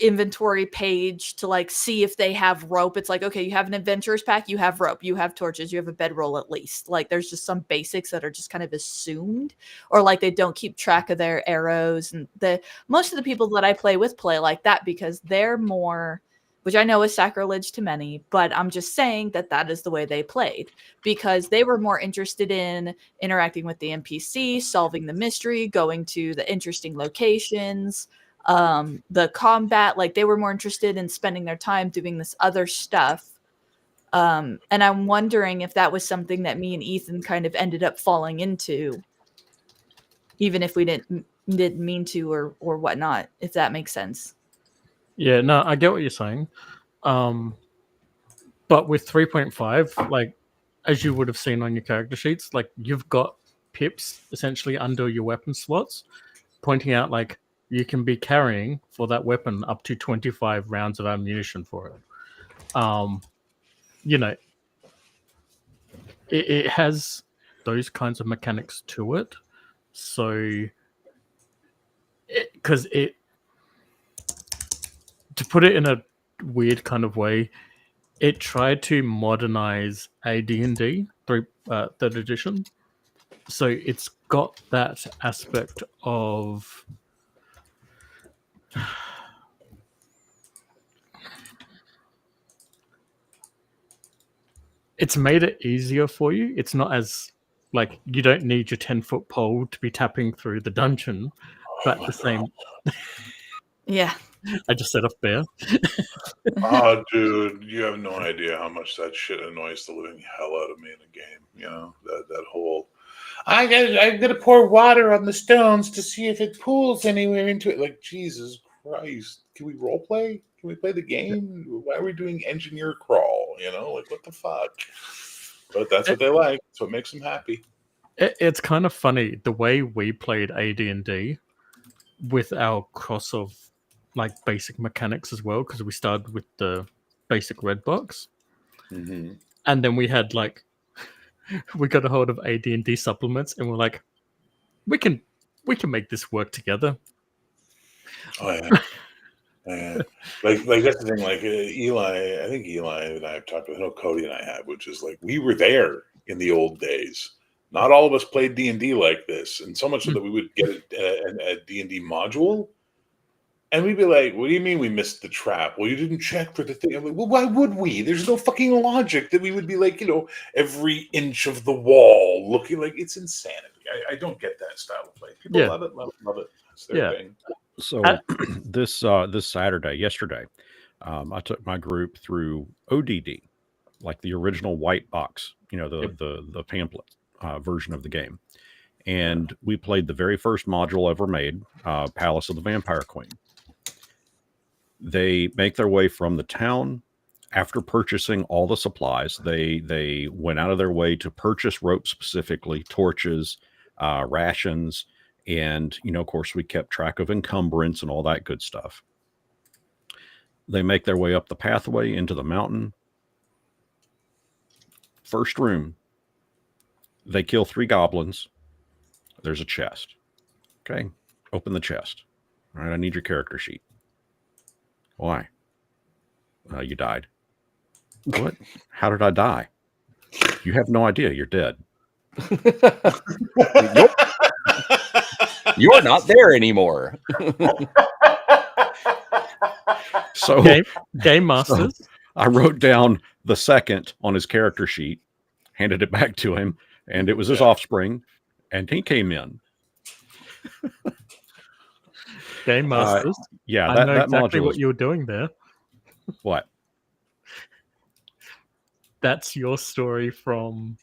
[SPEAKER 1] inventory page to like see if they have rope. It's like, okay, you have an adventurer's pack, you have rope, you have torches, you have a bedroll at least. Like, there's just some basics that are just kind of assumed, or like they don't keep track of their arrows. And most of the people that I play with play like that because they're more, which I know is sacrilege to many, but I'm just saying that is the way they played, because they were more interested in interacting with the NPC, solving the mystery, going to the interesting locations, the combat. Like, they were more interested in spending their time doing this other stuff. And I'm wondering if that was something that me and Ethan kind of ended up falling into, even if we didn't mean to or whatnot, if that makes sense.
[SPEAKER 4] Yeah, no, I get what you're saying. But with 3.5, like, as you would have seen on your character sheets, like, you've got pips essentially under your weapon slots, pointing out like you can be carrying for that weapon up to 25 rounds of ammunition for it. It has those kinds of mechanics to it. So, to put it in a weird kind of way, it tried to modernize AD&D, third edition. So it's got that aspect of it's made it easier for you. It's not as like you don't need your 10-foot pole to be tapping through the dungeon, but the same.
[SPEAKER 1] Yeah.
[SPEAKER 4] I just set off Bear.
[SPEAKER 3] Oh, dude, you have no idea how much that shit annoys the living hell out of me in a game. You know, that whole I gotta pour water on the stones to see if it pools anywhere into it. Like, Jesus Christ, can we role play? Can we play the game? Why are we doing engineer crawl? You know, like, what the fuck? But that's what they like. That's what makes them happy.
[SPEAKER 4] It's kind of funny the way we played AD&D with our cross of like basic mechanics as well, because we started with the basic red box,
[SPEAKER 3] Mm-hmm.
[SPEAKER 4] and then we had like we got a hold of AD&D supplements, and we're like, we can make this work together.
[SPEAKER 3] Oh yeah. Yeah. Like that's the thing. Like Eli, I think Eli and I have talked with. I know Cody and I have, which is like we were there in the old days. Not all of us played D&D like this, and so much so that we would get a D&D module, and we'd be like, "What do you mean we missed the trap? Well, you didn't check for the thing." I'm like, "Well, why would we? There's no fucking logic that we would be like, every inch of the wall looking like it's insanity." I don't get that style of play. People love it, love it. It's their thing.
[SPEAKER 7] So this Saturday, yesterday, I took my group through ODD, like the original white box, the pamphlet version of the game, and we played the very first module ever made, Palace of the Vampire Queen. They make their way from the town after purchasing all the supplies, they went out of their way to purchase rope specifically, torches, rations, and of course, we kept track of encumbrance and all that good stuff. They make their way up the pathway into the mountain. First room, they kill 3 goblins. There's a chest. Okay, open the chest. All right, I need your character sheet. Why? You died. What? How did I die? You have no idea. You're dead.
[SPEAKER 5] You're not there anymore.
[SPEAKER 7] So
[SPEAKER 4] Game Masters.
[SPEAKER 7] I wrote down the second on his character sheet, handed it back to him, and it was his offspring, and he came in.
[SPEAKER 4] Game Masters.
[SPEAKER 7] Yeah,
[SPEAKER 4] I know
[SPEAKER 7] that
[SPEAKER 4] exactly
[SPEAKER 7] module
[SPEAKER 4] what
[SPEAKER 7] is,
[SPEAKER 4] you were doing there.
[SPEAKER 7] what?
[SPEAKER 4] That's your story from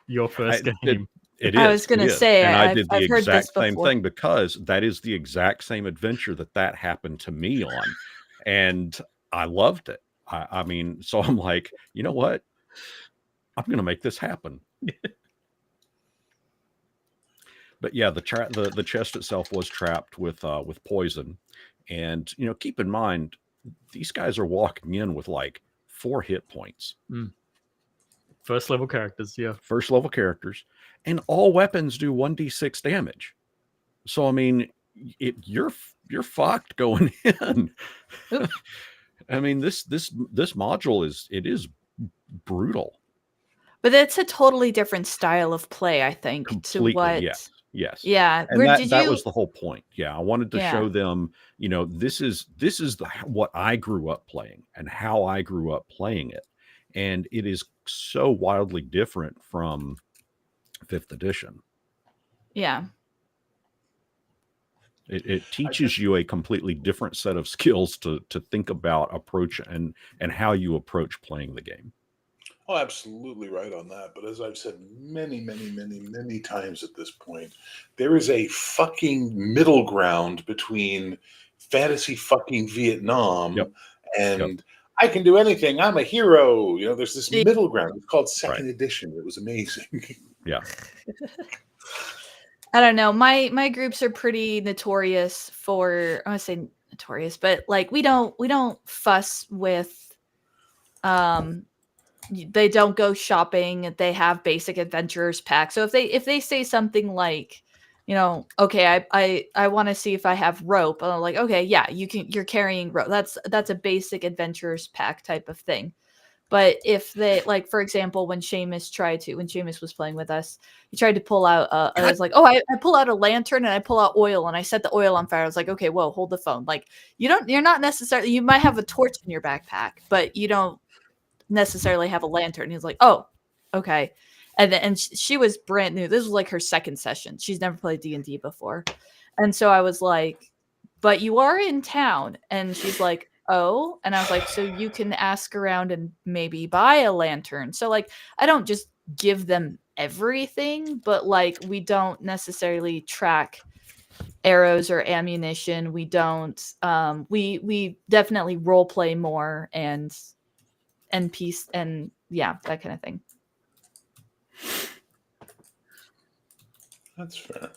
[SPEAKER 4] your first game.
[SPEAKER 7] It is.
[SPEAKER 1] I was going to say,
[SPEAKER 7] and I did the
[SPEAKER 1] I've heard this
[SPEAKER 7] exact same
[SPEAKER 1] before.
[SPEAKER 7] thing because that is the exact same adventure that happened to me on, and I loved it. I mean, so I'm like, you know what? I'm going to make this happen. But yeah, the chest itself was trapped with poison, and keep in mind, these guys are walking in with like 4 hit points.
[SPEAKER 4] First level characters, yeah.
[SPEAKER 7] First level characters, and all weapons do 1d6 damage. So I mean, you're fucked going in. I mean, this module is brutal.
[SPEAKER 1] But it's a totally different style of play, I think,
[SPEAKER 7] Completely,
[SPEAKER 1] to what.
[SPEAKER 7] Yes.
[SPEAKER 1] Yeah.
[SPEAKER 7] And that was the whole point. Yeah, I wanted to show them, this is what I grew up playing and how I grew up playing it, and it is so wildly different from 5th edition.
[SPEAKER 1] Yeah.
[SPEAKER 7] It teaches you a completely different set of skills to think about approach and how you approach playing the game.
[SPEAKER 3] Oh, absolutely right on that. But as I've said many, many, many, many times at this point, there is a fucking middle ground between fantasy fucking Vietnam and I can do anything. I'm a hero. There's this middle ground. It's called second edition. It was amazing.
[SPEAKER 7] Yeah.
[SPEAKER 1] I don't know. My groups are pretty notorious for, I want to say notorious, but like we don't fuss with they don't go shopping. They have basic adventurers pack. So if they say something like, okay, I want to see if I have rope. And I'm like, okay, yeah, you're carrying rope. That's a basic adventurers pack type of thing. But if they, like, for example, when Seamus was playing with us, he tried to pull out, I was like, oh, I pull out a lantern and I pull out oil and I set the oil on fire. I was like, okay, whoa, hold the phone. Like, you're not necessarily, you might have a torch in your backpack, but you don't necessarily have a lantern. He's like, oh, okay. And she was brand new. This was like her second session. She's never played D&D before. And so I was like, but you are in town. And she's like, oh. And I was like, so you can ask around and maybe buy a lantern. So like, I don't just give them everything, but like, we don't necessarily track arrows or ammunition. We don't, we definitely role play more and peace and yeah, that kind of thing.
[SPEAKER 3] That's fair.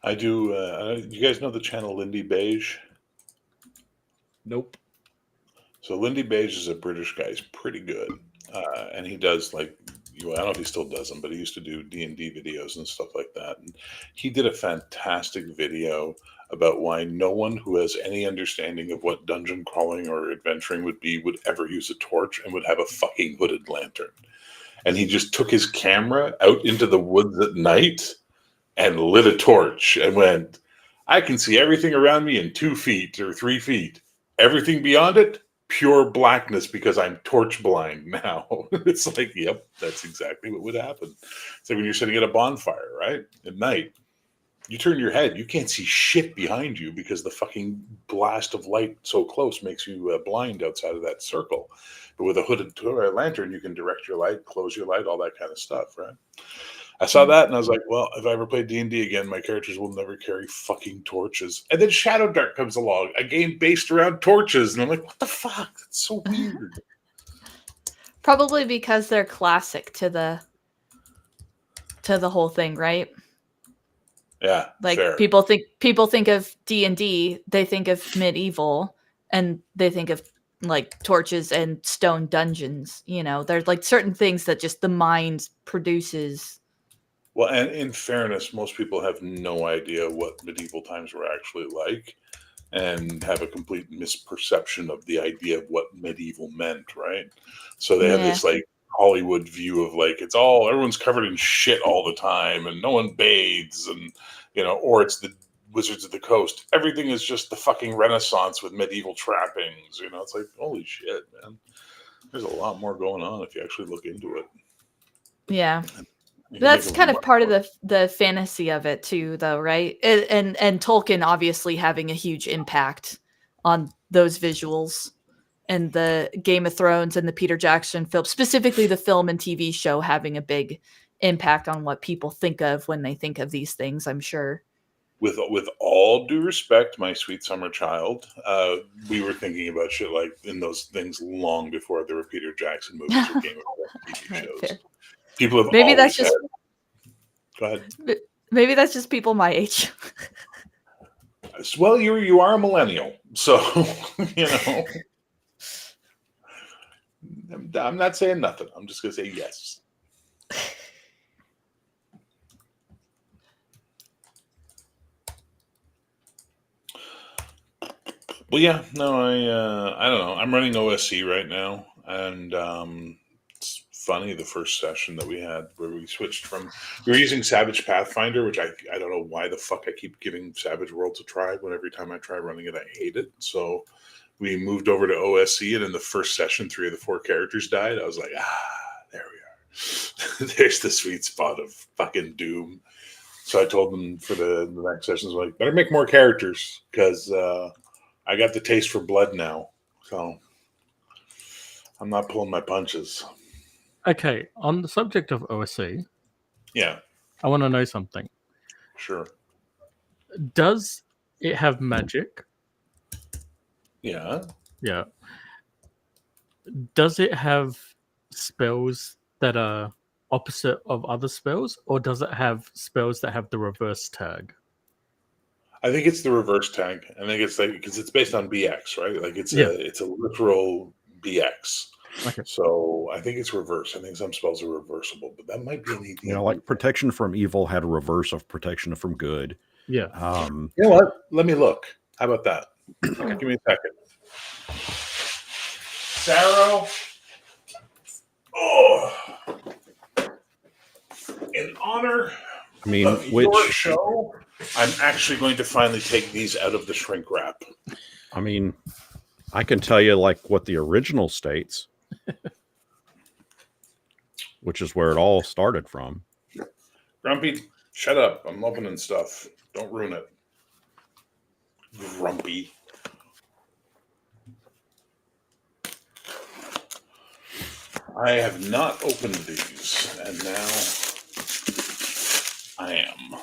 [SPEAKER 3] I do. You guys know the channel Lindy Beige?
[SPEAKER 2] Nope.
[SPEAKER 3] So Lindy Beige is a British guy. He's pretty good, and he does like. I don't know if he still does them, but he used to do D&D videos and stuff like that. And he did a fantastic video about why no one who has any understanding of what dungeon crawling or adventuring would be would ever use a torch and would have a fucking hooded lantern. And he just took his camera out into the woods at night and lit a torch and went, I can see everything around me in 2 feet or 3 feet. Everything beyond it, pure blackness because I'm torch blind now. It's like, yep, that's exactly what would happen. It's like when you're sitting at a bonfire, right? At night, you turn your head, you can't see shit behind you because the fucking blast of light so close makes you blind outside of that circle. But with a hooded lantern, you can direct your light, close your light, all that kind of stuff, right? I saw that and I was like, well, if I ever play D&D again, my characters will never carry fucking torches. And then Shadow Dark comes along, a game based around torches, and I'm like, what the fuck? That's so weird.
[SPEAKER 1] Probably because they're classic to the whole thing, right?
[SPEAKER 3] Yeah,
[SPEAKER 1] Like
[SPEAKER 3] fair.
[SPEAKER 1] people think of D&D, they think of medieval, and they think of like torches and stone dungeons. You know, there's like certain things that just the mind produces.
[SPEAKER 3] Well, and in fairness, most people have no idea what medieval times were actually like and have a complete misperception of the idea of what medieval meant, right? So they have
[SPEAKER 1] Yeah.
[SPEAKER 3] this like Hollywood view of like it's all everyone's covered in shit all the time and no one bathes and or it's the Wizards of the Coast. Everything is just the fucking Renaissance with medieval trappings. It's like holy shit, man. There's a lot more going on if you actually look into it.
[SPEAKER 1] Yeah.
[SPEAKER 3] You can
[SPEAKER 1] That's
[SPEAKER 3] make a
[SPEAKER 1] kind of
[SPEAKER 3] much
[SPEAKER 1] part of
[SPEAKER 3] more-
[SPEAKER 1] the fantasy of it too, though, right? And Tolkien obviously having a huge impact on those visuals, and the Game of Thrones and the Peter Jackson film, specifically the film and TV show, having a big impact on what people think of when they think of these things. I'm sure.
[SPEAKER 3] With all due respect, my sweet summer child, we were thinking about shit like in those things long before there were Peter Jackson movies or Game of Thrones TV shows.
[SPEAKER 1] Fair.
[SPEAKER 3] People have
[SPEAKER 1] Maybe
[SPEAKER 3] always
[SPEAKER 1] that's just
[SPEAKER 3] Go ahead.
[SPEAKER 1] maybe that's just people my age.
[SPEAKER 3] Well, you are a millennial, so I'm not saying nothing. I'm just gonna say yes. Well, yeah, no, I don't know. I'm running OSC right now, and it's funny. The first session that we had where we switched from we were using Savage Pathfinder, which I don't know why the fuck I keep giving Savage Worlds a try. When every time I try running it, I hate it. So we moved over to OSC, and in the first session, 3 of the 4 characters died. I was like, there we are. There's the sweet spot of fucking doom. So I told them for the next sessions, like, better make more characters because I got the taste for blood now. So I'm not pulling my punches.
[SPEAKER 4] Okay, on the subject of OSC,
[SPEAKER 3] Yeah,
[SPEAKER 4] I want to know something.
[SPEAKER 3] sure.
[SPEAKER 4] Does it have magic?
[SPEAKER 3] Yeah.
[SPEAKER 4] Yeah. Does it have spells that are opposite of other spells, or does it have spells that have the reverse tag?
[SPEAKER 3] I think it's the reverse tag. I think it's like because it's based on BX, right? Like it's
[SPEAKER 4] Yeah.
[SPEAKER 3] a literal BX.
[SPEAKER 4] Okay.
[SPEAKER 3] So I think it's reverse. I think some spells are reversible, but that might be an ED.
[SPEAKER 7] Like protection from evil had a reverse of protection from good.
[SPEAKER 4] Yeah.
[SPEAKER 3] You know what? Let me look. How about that? Give me a second. Sarah. Oh. In honor
[SPEAKER 7] I mean,
[SPEAKER 3] of
[SPEAKER 7] which
[SPEAKER 3] your show, I'm actually going to finally take these out of the shrink wrap.
[SPEAKER 7] I mean, I can tell you like what the original states, which is where it all started from.
[SPEAKER 3] Grumpy, shut up. I'm opening stuff. Don't ruin it. Grumpy. I have not opened these, and now I am.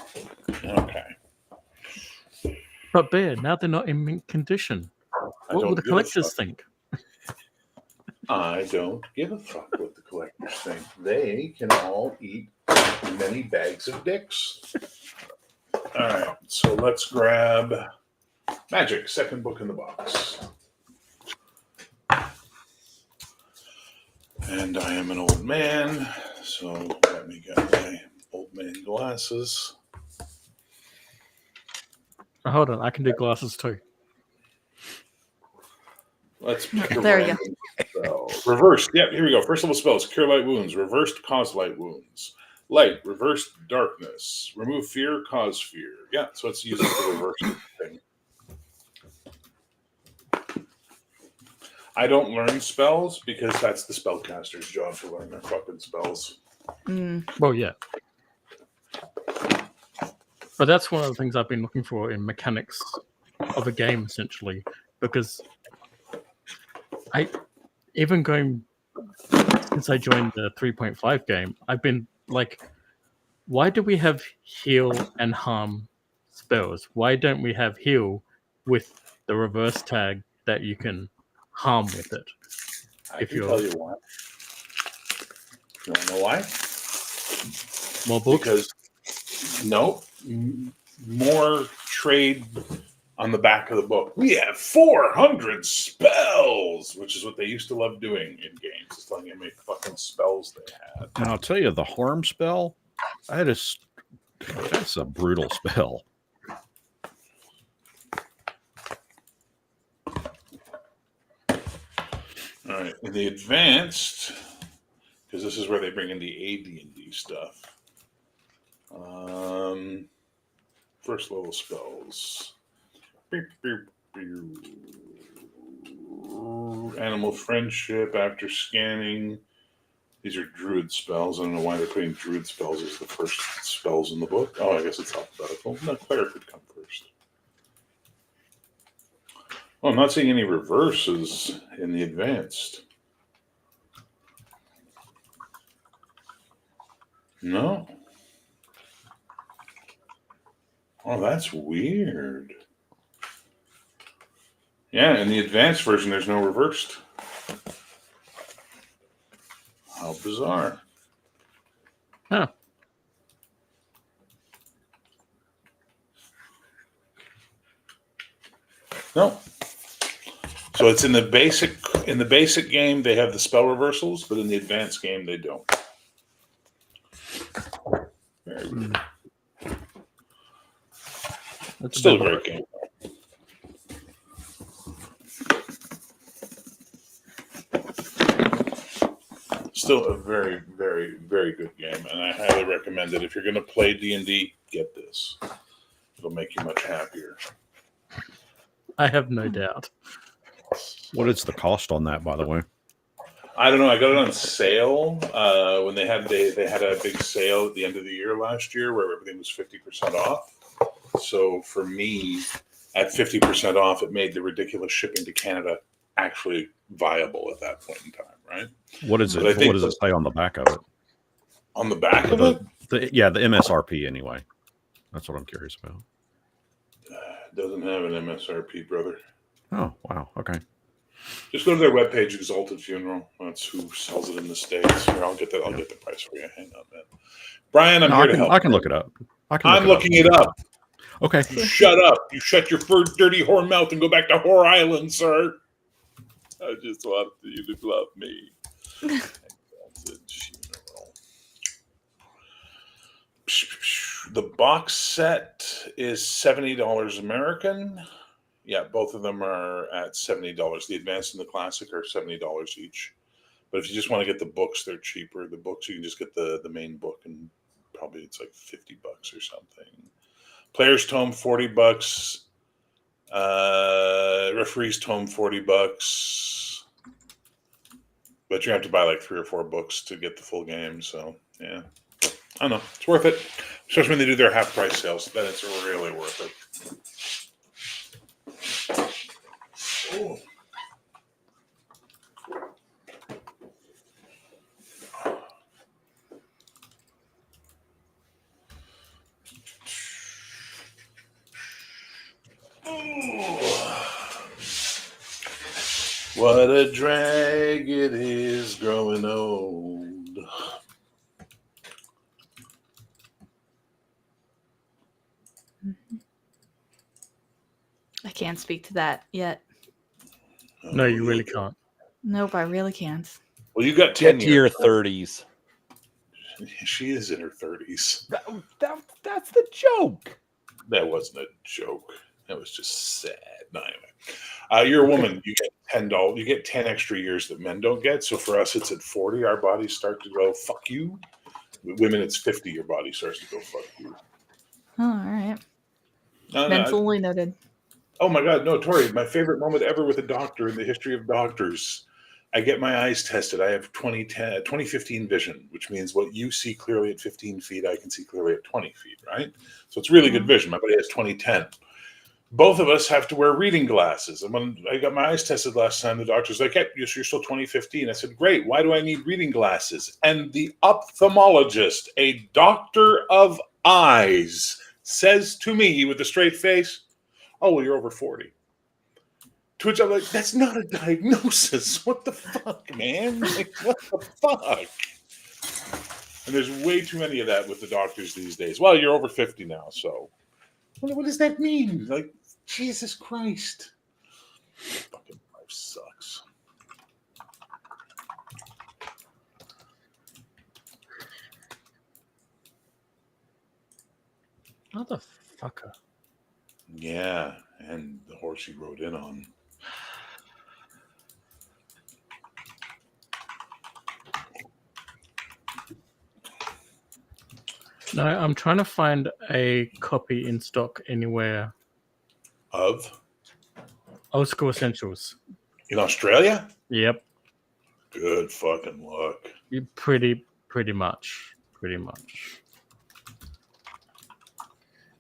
[SPEAKER 3] Okay.
[SPEAKER 4] But Bear, now they're not in mint condition.
[SPEAKER 3] I
[SPEAKER 4] What
[SPEAKER 3] don't
[SPEAKER 4] will the
[SPEAKER 3] give a
[SPEAKER 4] collectors
[SPEAKER 3] fuck.
[SPEAKER 4] think?
[SPEAKER 3] I don't give a fuck what the collectors think. They can all eat many bags of dicks. All right, so let's grab Magic, second book in the box. And I am an old man, so let me get my old man glasses.
[SPEAKER 4] Oh, hold on, I can do glasses too.
[SPEAKER 3] Let's pick a
[SPEAKER 1] There you
[SPEAKER 3] random spell. Reversed. Yeah, here we go. First level spells. Cure light wounds. Reversed cause light wounds. Light. Reversed darkness. Remove fear. Cause fear. Yeah, so it's using the reverse thing. I don't learn spells because that's the spellcaster's job to learn their fucking spells.
[SPEAKER 4] Well, yeah. But that's one of the things I've been looking for in mechanics of a game, essentially, because since I joined the 3.5 game, I've been like why do we have heal and harm spells? Why don't we have heal with the reverse tag that you can harm with it?
[SPEAKER 3] I
[SPEAKER 4] If
[SPEAKER 3] can
[SPEAKER 4] you're-
[SPEAKER 3] tell you why. You want to know why?
[SPEAKER 4] More books?
[SPEAKER 3] Because more trade on the back of the book. We have 400 spells, which is what they used to love doing in games. Just telling you how many fucking spells they had.
[SPEAKER 7] And I'll tell you, the harm spell, that's a brutal spell.
[SPEAKER 3] All right, in the advanced, because this is where they bring in the AD&D stuff. First level spells. Animal friendship after scanning. These are druid spells. I don't know why they're putting druid spells as the first spells in the book. Oh, I guess it's alphabetical. No, cleric would come first. Well, I'm not seeing any reverses in the advanced. No. Oh, that's weird. Yeah, in the advanced version, there's no reversed. How bizarre.
[SPEAKER 4] Huh.
[SPEAKER 3] No. So it's in the basic game they have the spell reversals, but in the advanced game they don't. Very weird.
[SPEAKER 4] That's
[SPEAKER 3] Still a
[SPEAKER 4] about-
[SPEAKER 3] great game. Still a very, very, very good game, and I highly recommend it. If you're going to play D&D, get this. It'll make you much happier.
[SPEAKER 4] I have no doubt.
[SPEAKER 7] What is the cost on that, by the way?
[SPEAKER 3] I don't know. I got it on sale when they had a big sale at the end of the year last year where everything was 50% off. So for me, at 50% off, it made the ridiculous shipping to Canada actually viable at that point in time, right?
[SPEAKER 7] What is it?
[SPEAKER 3] But I think
[SPEAKER 7] What does it say on the back of it?
[SPEAKER 3] On the back of it,
[SPEAKER 7] The MSRP anyway. That's what I'm curious about.
[SPEAKER 3] doesn't have an MSRP, brother.
[SPEAKER 7] Oh, wow. Okay.
[SPEAKER 3] Just go to their webpage, Exalted Funeral. That's who sells it in the States. Here, I'll get that. I'll get the price for you. Hang on, man. Brian, I'm
[SPEAKER 7] No,
[SPEAKER 3] here to help.
[SPEAKER 7] I can look it up.
[SPEAKER 3] I'm looking it up.
[SPEAKER 7] Okay.
[SPEAKER 3] You shut up. You shut your dirty whore mouth and go back to Whore Island, sir. I just want you to love me. Exalted Funeral. The box set is $70 American. Yeah, both of them are at $70. The advanced and the classic are $70 each. But if you just want to get the books, they're cheaper. The books, you can just get the main book, and probably it's like $50 or something. Player's Tome, $40. Referee's Tome, $40. But you have to buy like 3 or 4 books to get the full game. So yeah, I don't know. It's worth it, especially when they do their half price sales. Then it's really worth it. Oh. What a drag it is growing old.
[SPEAKER 1] I can't speak to that yet.
[SPEAKER 4] No, you really can't.
[SPEAKER 1] Nope, I really can't.
[SPEAKER 3] Well, you got 10
[SPEAKER 5] Get to your
[SPEAKER 3] years.
[SPEAKER 5] 30s.
[SPEAKER 3] She is in her 30s.
[SPEAKER 5] That's the joke.
[SPEAKER 3] That wasn't a joke. That was just sad. No, anyway. You're a woman. You get $10. You get 10 extra years that men don't get. So for us, it's at 40. Our bodies start to go, fuck you. With women, it's 50. Your body starts to go, fuck you.
[SPEAKER 1] Oh, all right.
[SPEAKER 3] No,
[SPEAKER 1] Mentally noted.
[SPEAKER 3] Oh my God, no, Tori, my favorite moment ever with a doctor in the history of doctors. I get my eyes tested. I have 2015 vision, which means what you see clearly at 15 feet, I can see clearly at 20 feet, right? So it's really good vision. My buddy has 2010. both of us have to wear reading glasses. And when I got my eyes tested last time, the doctor's like, hey, you're still 20/15. I said, great. Why do I need reading glasses? And the ophthalmologist, a doctor of eyes, says to me with a straight face, oh, well, you're over 40. To which I'm like, that's not a diagnosis. What the fuck, man? Like, what the fuck? And there's way too many of that with the doctors these days. Well, you're over 50 now, so what does that mean? Like, Jesus Christ. Fucking life sucks.
[SPEAKER 4] Motherfucker.
[SPEAKER 3] Yeah, and the horse he rode in on.
[SPEAKER 4] No, I'm trying to find a copy in stock anywhere.
[SPEAKER 3] Of?
[SPEAKER 4] Old School Essentials.
[SPEAKER 3] In Australia?
[SPEAKER 4] Yep.
[SPEAKER 3] Good fucking luck.
[SPEAKER 4] Pretty much.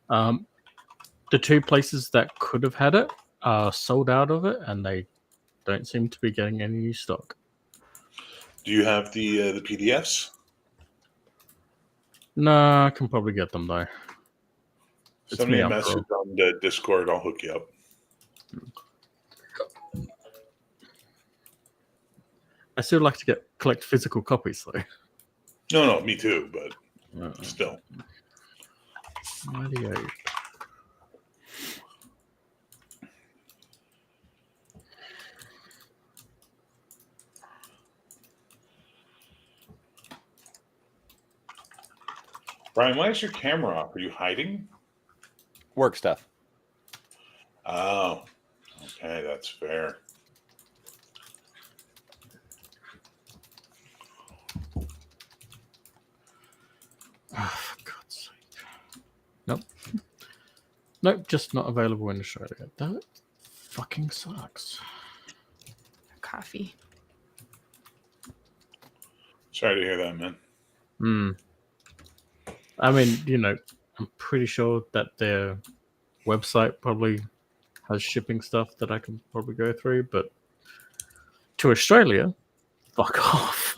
[SPEAKER 4] The two places that could have had it are sold out of it, and they don't seem to be getting any new stock.
[SPEAKER 3] Do you have the PDFs?
[SPEAKER 4] No, I can probably get them though.
[SPEAKER 3] Send me a message on the Discord. I'll hook you up.
[SPEAKER 4] I still like to collect physical copies though.
[SPEAKER 3] No, me too, but still.
[SPEAKER 4] 98.
[SPEAKER 3] Brian, why is your camera off? Are you hiding?
[SPEAKER 5] Work stuff.
[SPEAKER 3] Oh, okay, that's fair.
[SPEAKER 4] Oh, for God's sake. Nope, just not available in Australia. That fucking sucks.
[SPEAKER 1] Coffee.
[SPEAKER 3] Sorry to hear that, man.
[SPEAKER 4] I mean, I'm pretty sure that their website probably has shipping stuff that I can probably go through, but to Australia, fuck off.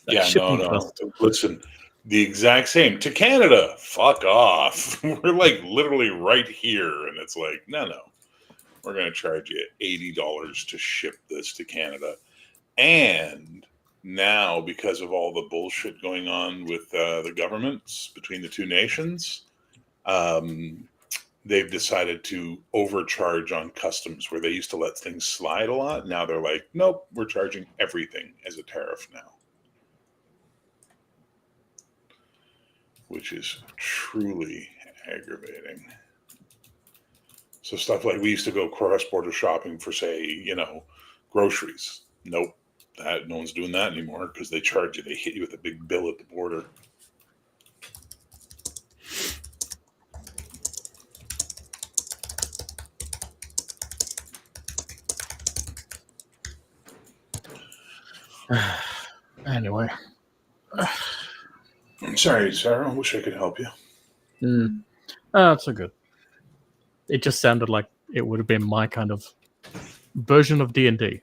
[SPEAKER 3] Yeah, no. Listen, the exact same. To Canada, fuck off. We're like literally right here, and it's like, no. We're going to charge you $80 to ship this to Canada. And now, because of all the bullshit going on with the governments between the two nations, they've decided to overcharge on customs where they used to let things slide a lot. Now they're like, nope, we're charging everything as a tariff now. Which is truly aggravating. So stuff like we used to go cross-border shopping for, say, groceries. Nope. No one's doing that anymore because they charge you. They hit you with a big bill at the border.
[SPEAKER 4] Anyway.
[SPEAKER 3] I'm sorry, Sarah. I wish I could help you.
[SPEAKER 4] Oh, it's so good. It just sounded like it would have been my kind of version of D&D.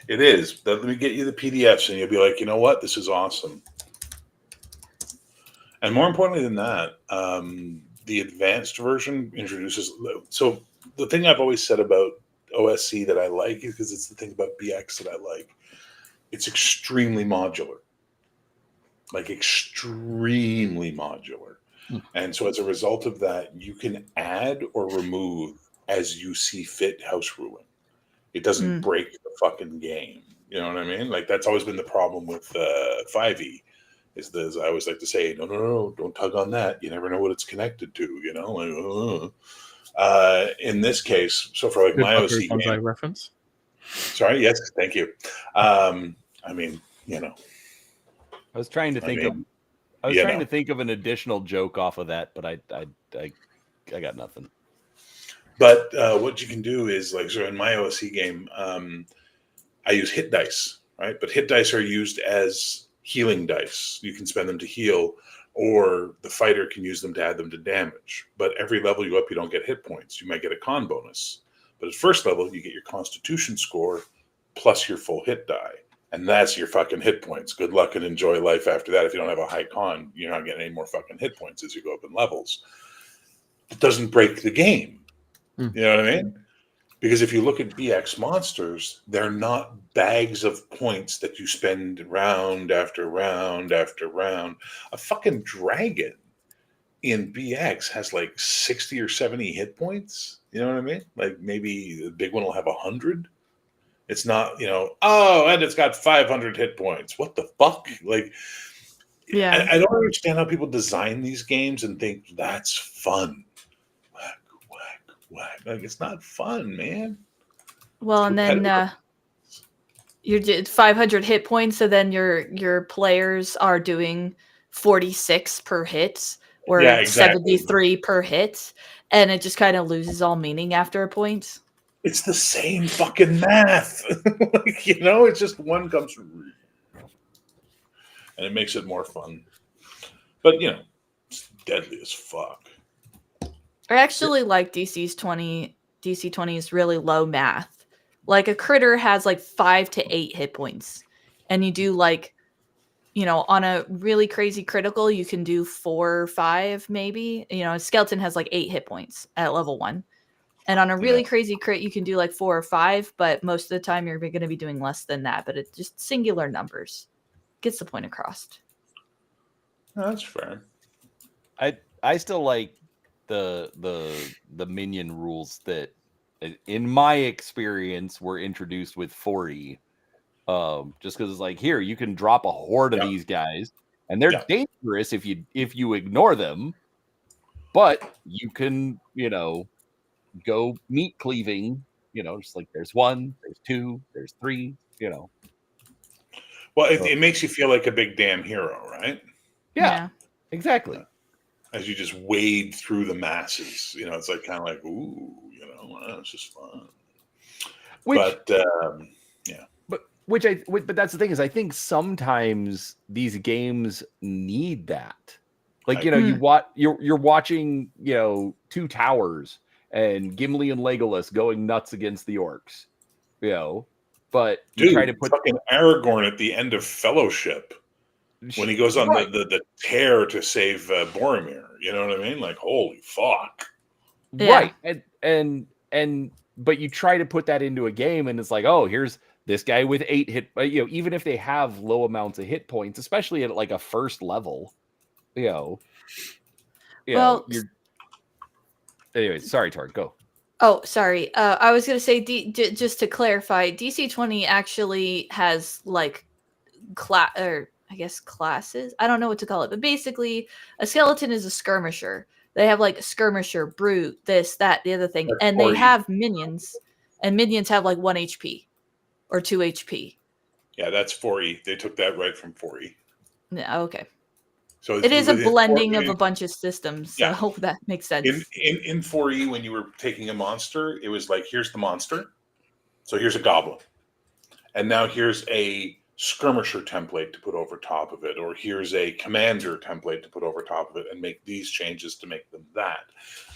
[SPEAKER 3] It is. Let me get you the PDFs and you'll be like, you know what? This is awesome. And more importantly than that, the advanced version introduces... So the thing I've always said about OSC that I like is because it's the thing about BX that I like. It's extremely modular. Like extremely modular. And so as a result of that, you can add or remove as you see fit house ruling. It doesn't break the fucking game. You know what I mean? Like that's always been the problem with 5e. Is this, I always like to say, no, don't tug on that. You never know what it's connected to, in this case, so for like
[SPEAKER 4] Good
[SPEAKER 3] my OC game,
[SPEAKER 4] reference.
[SPEAKER 3] Sorry, yes, thank you. I mean,
[SPEAKER 5] I was trying to think to think of an additional joke off of that, but I got nothing.
[SPEAKER 3] But what you can do is like, so in my OSC game, I use hit dice, right? But hit dice are used as healing dice. You can spend them to heal or the fighter can use them to add them to damage. But every level you up, you don't get hit points. You might get a con bonus. But at first level, you get your Constitution score plus your full hit die. And that's your fucking hit points. Good luck and enjoy life after that. If you don't have a high con, you're not getting any more fucking hit points as you go up in levels. It doesn't break the game. You know what I mean? Because if you look at BX monsters, they're not bags of points that you spend round after round after round. A fucking dragon in BX has like 60 or 70 hit points. You know what I mean? Like maybe the big one will have 100. It's not, and it's got 500 hit points. What the fuck? Like,
[SPEAKER 1] Yeah.
[SPEAKER 3] I don't understand how people design these games and think that's fun. Whack, whack, whack. Like, it's not fun, man.
[SPEAKER 1] Well, and then you're 500 hit points, so then your players are doing 46 per hit or 73 per hit, and it just kind of loses all meaning after a point.
[SPEAKER 3] It's the same fucking math. It's just one comes from, and it makes it more fun. But, it's deadly as fuck.
[SPEAKER 1] I actually like DC 20's really low math. Like a critter has like 5 to 8 hit points. And you do like, on a really crazy critical, you can do 4 or 5 maybe. A skeleton has like 8 hit points at level 1. And on a really crazy crit, you can do like 4 or 5, but most of the time you're going to be doing less than that. But it's just singular numbers. Gets the point across.
[SPEAKER 3] No, that's fair.
[SPEAKER 5] I still like the minion rules that, in my experience, were introduced with 40. Just because it's like, here, you can drop a horde of these guys, and they're dangerous if you ignore them, but you can, go meat cleaving, just like there's 1, there's 2, there's 3,
[SPEAKER 3] Well, it makes you feel like a big damn hero, right?
[SPEAKER 5] Yeah. Exactly.
[SPEAKER 3] As you just wade through the masses, it's like kind of like, ooh, it's just fun. But
[SPEAKER 5] that's the thing is, I think sometimes these games need that. Like, you're watching, 2 towers and Gimli and Legolas going nuts against the orcs, but you try to put
[SPEAKER 3] fucking Aragorn at the end of Fellowship when he goes on the tear to save Boromir. You know what I mean? Like, holy fuck.
[SPEAKER 5] Yeah. Right. But you try to put that into a game and it's like, oh, here's this guy with 8 hit, even if they have low amounts of hit points, especially at like a first level, anyway, sorry, Tor, go.
[SPEAKER 1] Oh, sorry. I was going to say, just to clarify, DC 20 actually has like classes. I don't know what to call it, but basically a skeleton is a skirmisher. They have like a skirmisher, brute, this, that, the other thing.
[SPEAKER 3] That's
[SPEAKER 1] and
[SPEAKER 3] 40.
[SPEAKER 1] They have minions, and minions have like 1 HP or 2 HP.
[SPEAKER 3] Yeah, that's 4E. They took that right from 4E.
[SPEAKER 1] Yeah, okay.
[SPEAKER 3] So
[SPEAKER 1] it is a blending of a bunch of systems, so
[SPEAKER 3] Yeah.
[SPEAKER 1] that makes sense.
[SPEAKER 3] In 4E, when you were taking a monster, it was like, here's the monster. So here's a goblin. And now here's a skirmisher template to put over top of it, or here's a commander template to put over top of it, and make these changes to make them that.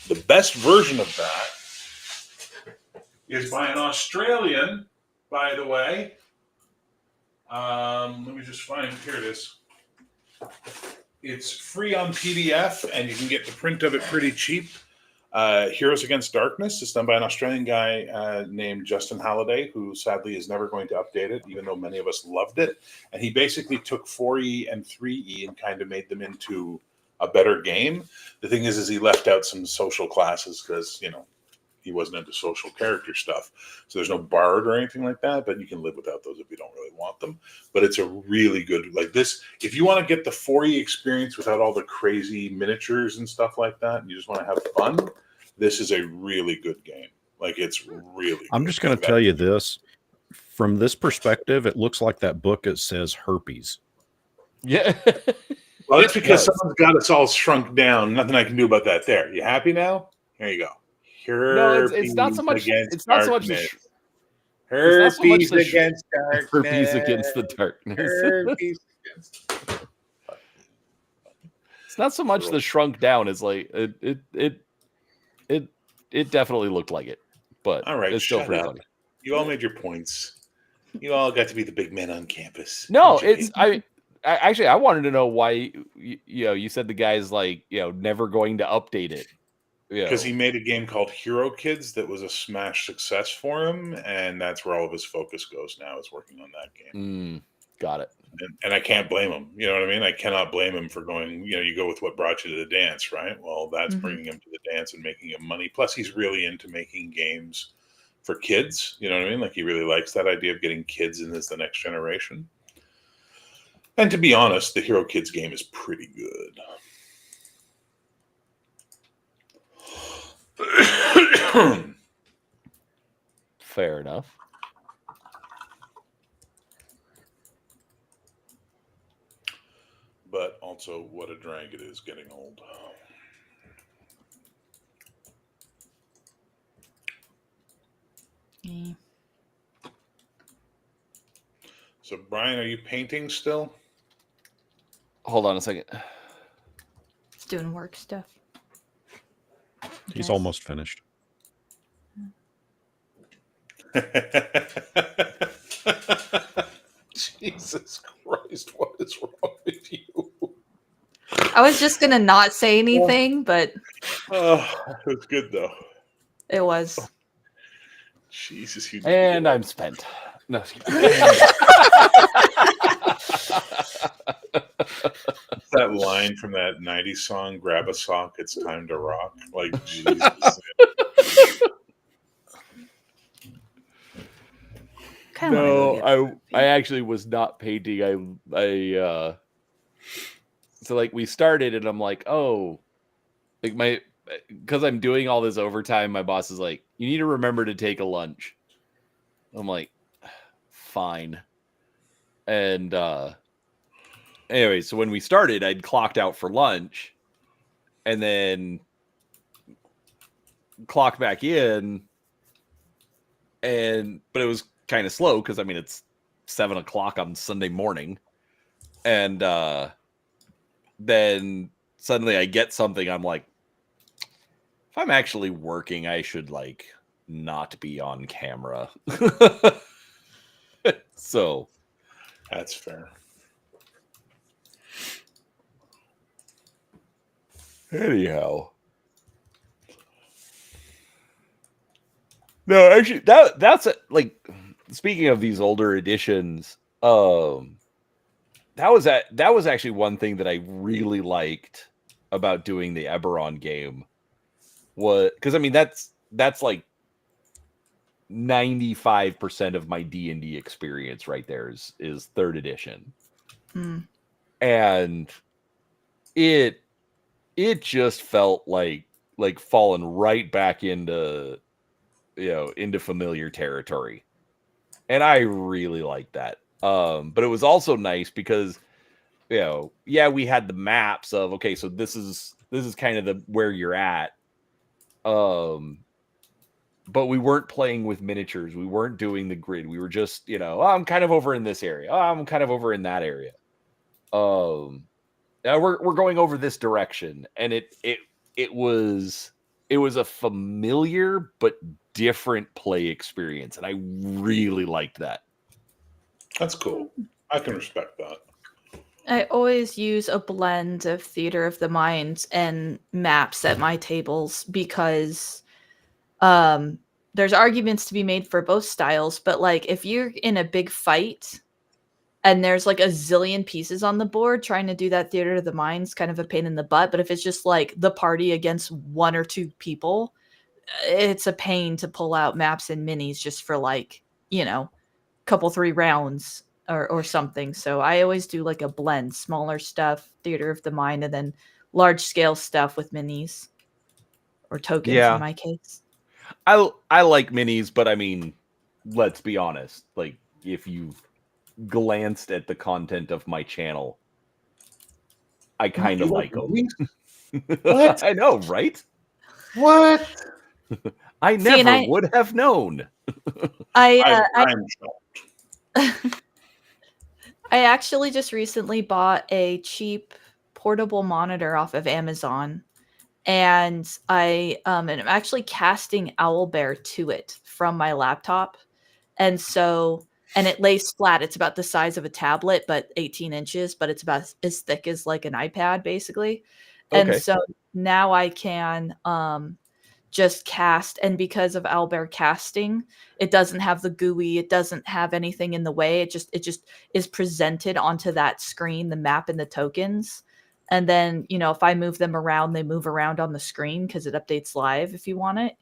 [SPEAKER 3] The best version of that is by an Australian, by the way. Let me just find, here it is. It's free on PDF, and you can get the print of it pretty cheap. Heroes Against Darkness is done by an Australian guy named Justin Halliday, who sadly is never going to update it, even though many of us loved it. And he basically took 4E and 3E and kind of made them into a better game. The thing is he left out some social classes because, he wasn't into social character stuff. So there's no bard or anything like that, but you can live without those if you don't really want them. But it's a really good, like this, if you want to get the 4E experience without all the crazy miniatures and stuff like that, and you just want to have fun, this is a really good game. Like, it's really
[SPEAKER 7] I'm
[SPEAKER 3] good.
[SPEAKER 7] just going to tell you this. From this perspective, it looks like that book, it says herpes.
[SPEAKER 5] Yeah.
[SPEAKER 3] Well, it's because someone's got us all shrunk down. Nothing I can do about that there. You happy now? There you go.
[SPEAKER 5] No, it's not so much. It's not so much.
[SPEAKER 3] Herpes against darkness.
[SPEAKER 5] Herpes against the darkness.
[SPEAKER 3] Herpes against.
[SPEAKER 5] It's not so much the shrunk down as like it definitely looked like it, but
[SPEAKER 3] All right,
[SPEAKER 5] it's still
[SPEAKER 3] shut
[SPEAKER 5] pretty
[SPEAKER 3] up.
[SPEAKER 5] funny.
[SPEAKER 3] You all made your points. You all got to be the big men on campus.
[SPEAKER 5] No,
[SPEAKER 3] Don't you
[SPEAKER 5] it's
[SPEAKER 3] hate
[SPEAKER 5] I actually I wanted to know why you said the guy's like never going to update it.
[SPEAKER 3] because he made a game called Hero Kids that was a smash success for him, and that's where all of his focus goes now, is working on that game.
[SPEAKER 5] Got it.
[SPEAKER 3] And I can't blame him. You know what I mean? I cannot blame him for going, you go with what brought you to the dance, right? Well, that's bringing him to the dance and making him money. Plus, he's really into making games for kids. You know what I mean? Like, he really likes that idea of getting kids in as the next generation. And to be honest, the Hero Kids game is pretty good.
[SPEAKER 5] Fair enough.
[SPEAKER 3] But also, what a drag it is getting old.
[SPEAKER 1] Yeah.
[SPEAKER 3] So, Brian, are you painting still?
[SPEAKER 5] Hold on a second.
[SPEAKER 1] It's doing work stuff.
[SPEAKER 7] He's
[SPEAKER 1] Yes.
[SPEAKER 7] almost finished.
[SPEAKER 3] Jesus Christ, what is wrong with you?
[SPEAKER 1] I was just gonna not say anything, but
[SPEAKER 3] Oh, that was good though.
[SPEAKER 1] it was.
[SPEAKER 3] Jesus, you
[SPEAKER 5] And I'm spent. No,
[SPEAKER 3] that line from that 90s song, Grab a Sock, It's Time to Rock. Like, Jesus.
[SPEAKER 5] No, I actually was not painting. So like we started and I'm like, oh, like because I'm doing all this overtime, my boss is like, you need to remember to take a lunch. I'm like, fine. And anyway, so when we started, I'd clocked out for lunch and then clocked back in, but it was kind of slow because I mean it's 7 o'clock on Sunday morning, and then suddenly I get something. I'm like, if I'm actually working, I should like not be on camera. So
[SPEAKER 3] That's fair.
[SPEAKER 5] anyhow, no, actually, that's like speaking of these older editions. That was actually one thing that I really liked about doing the Eberron game. Was because I mean that's like 95% of my D&D experience right there is third edition. And it just felt like falling right back into into familiar territory. And I really liked that. But it was also nice because yeah, we had the maps of okay, so this is kind of the where you're at. But we weren't playing with miniatures. We weren't doing the grid. We were just, oh, I'm kind of over in this area. Oh, I'm kind of over in that area. We're going over this direction, and it was a familiar but different play experience, and I really liked that.
[SPEAKER 3] That's cool. I can respect that.
[SPEAKER 1] I always use a blend of theater of the mind and maps at my tables because there's arguments to be made for both styles, but like if you're in a big fight and there's like a zillion pieces on the board, trying to do that theater of the mind's kind of a pain in the butt. But if it's just like the party against one or two people, it's a pain to pull out maps and minis just for like, couple 3 rounds or something. So I always do like a blend, smaller stuff, theater of the mind, and then large scale stuff with minis or tokens in my case.
[SPEAKER 5] I like minis, but I mean, let's be honest. Like, if you've glanced at the content of my channel, I kind of like them.
[SPEAKER 3] What?
[SPEAKER 5] I know, right?
[SPEAKER 3] What?
[SPEAKER 5] I never would have known.
[SPEAKER 3] I'm shocked.
[SPEAKER 1] I actually just recently bought a cheap portable monitor off of Amazon, and and I'm actually casting Owlbear to it from my laptop. And so, and it lays flat. It's about the size of a tablet, but 18 inches, but it's about as thick as like an iPad, basically. And
[SPEAKER 2] Okay.
[SPEAKER 1] so now I can just cast, and because of Owlbear casting, it doesn't have the GUI, it doesn't have anything in the way. It just is presented onto that screen, the map and the tokens. And then, if I move them around, they move around on the screen because it updates live if you want it.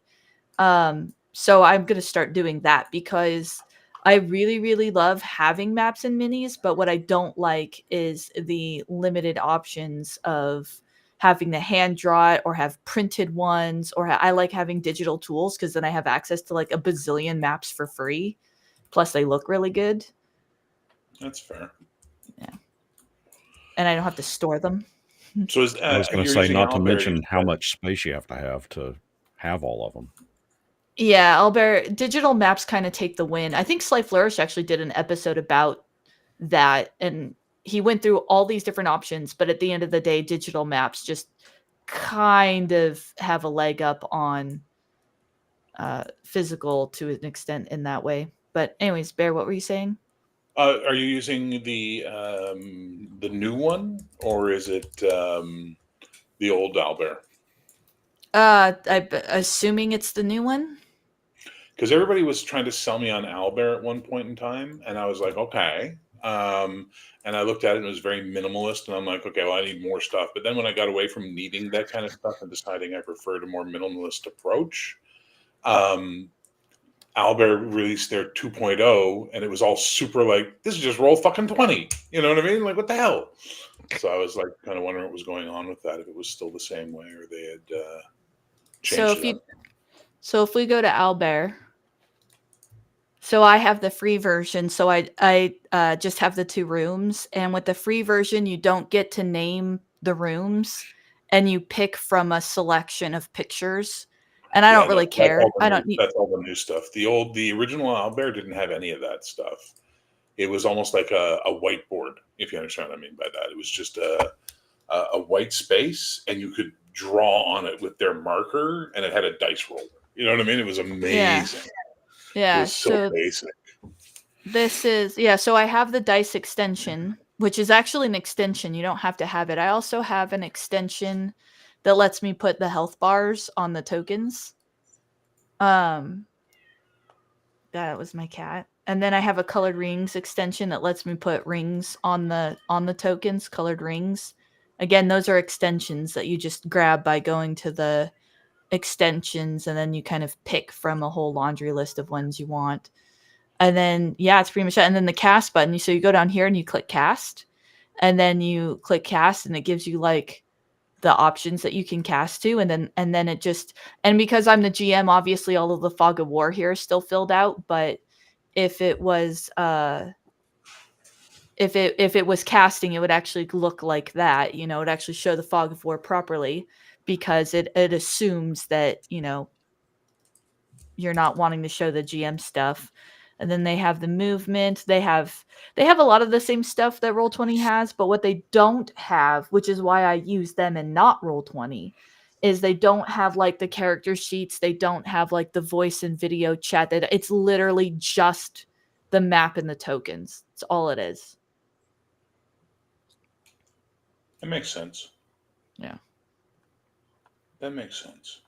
[SPEAKER 1] So I'm going to start doing that because I really, really love having maps and minis, but what I don't like is the limited options of having to hand draw it or have printed ones, or I like having digital tools because then I have access to like a bazillion maps for free. Plus they look really good.
[SPEAKER 3] That's fair.
[SPEAKER 1] Yeah. And I don't have to store them.
[SPEAKER 3] So is
[SPEAKER 7] I was going to
[SPEAKER 3] you're
[SPEAKER 7] say,
[SPEAKER 3] using
[SPEAKER 7] not to
[SPEAKER 3] Owlbear,
[SPEAKER 7] mention how much space you have to have all of them.
[SPEAKER 1] Yeah, Albert, digital maps kind of take the win. I think Sly Flourish actually did an episode about that, and he went through all these different options, but at the end of the day, digital maps just kind of have a leg up on physical to an extent in that way. But anyways, Bear, what were you saying?
[SPEAKER 3] Are you using the new one, or is it the old Owlbear?
[SPEAKER 1] I'm assuming it's the new one.
[SPEAKER 3] Because everybody was trying to sell me on Owlbear at one point in time, and I was like, okay. And I looked at it and it was very minimalist, and I'm like, okay, well, I need more stuff. But then when I got away from needing that kind of stuff and deciding I preferred a more minimalist approach, Owlbear released their 2.0, and it was all super like, this is just roll fucking 20. You know what I mean? Like, what the hell? So I was like, kind of wondering what was going on with that, if it was still the same way or they had changed it up.
[SPEAKER 1] So if we go to Owlbear, so I have the free version. So I just have the 2 rooms, and with the free version, you don't get to name the rooms, and you pick from a selection of pictures. And I don't really care. I don't need.
[SPEAKER 3] That's all the new stuff. The original Owlbear didn't have any of that stuff. It was almost like a whiteboard, if you understand what I mean by that. It was just a white space, and you could draw on it with their marker, and it had a dice roller. You know what I mean? It was amazing.
[SPEAKER 1] Yeah.
[SPEAKER 3] It was so basic.
[SPEAKER 1] This is, so I have the dice extension, which is actually an extension. You don't have to have it. I also have an extension that lets me put the health bars on the tokens. That was my cat. And then I have a colored rings extension that lets me put rings on the tokens, colored rings. Again, those are extensions that you just grab by going to the extensions, and then you kind of pick from a whole laundry list of ones you want. And then, it's pretty much that. And then the cast button. So you go down here and you click cast, and then you click cast, and it gives you like the options that you can cast to. And then it just, and because I'm the GM, obviously all of the fog of war here is still filled out. But if it was, if it was casting, it would actually look like that, it would actually show the fog of war properly, because it assumes that, you're not wanting to show the GM stuff. And then they have the movement. They have a lot of the same stuff that Roll20 has, but what they don't have, which is why I use them and not Roll20, is they don't have like the character sheets. They don't have like the voice and video chat. It's literally just the map and the tokens. It's all it is.
[SPEAKER 3] That makes sense.
[SPEAKER 1] Yeah.
[SPEAKER 3] That makes sense.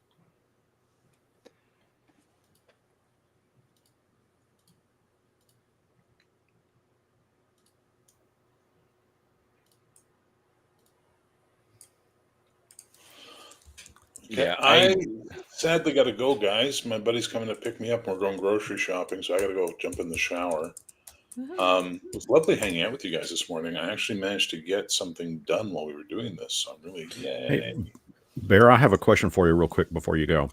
[SPEAKER 3] Okay,
[SPEAKER 5] Yeah,
[SPEAKER 3] I sadly got to go, guys. My buddy's coming to pick me up. We're going grocery shopping, so I got to go jump in the shower. It was lovely hanging out with you guys this morning. I actually managed to get something done while we were doing this, so I'm really
[SPEAKER 7] Hey, Bear, I have a question for you real quick before you go.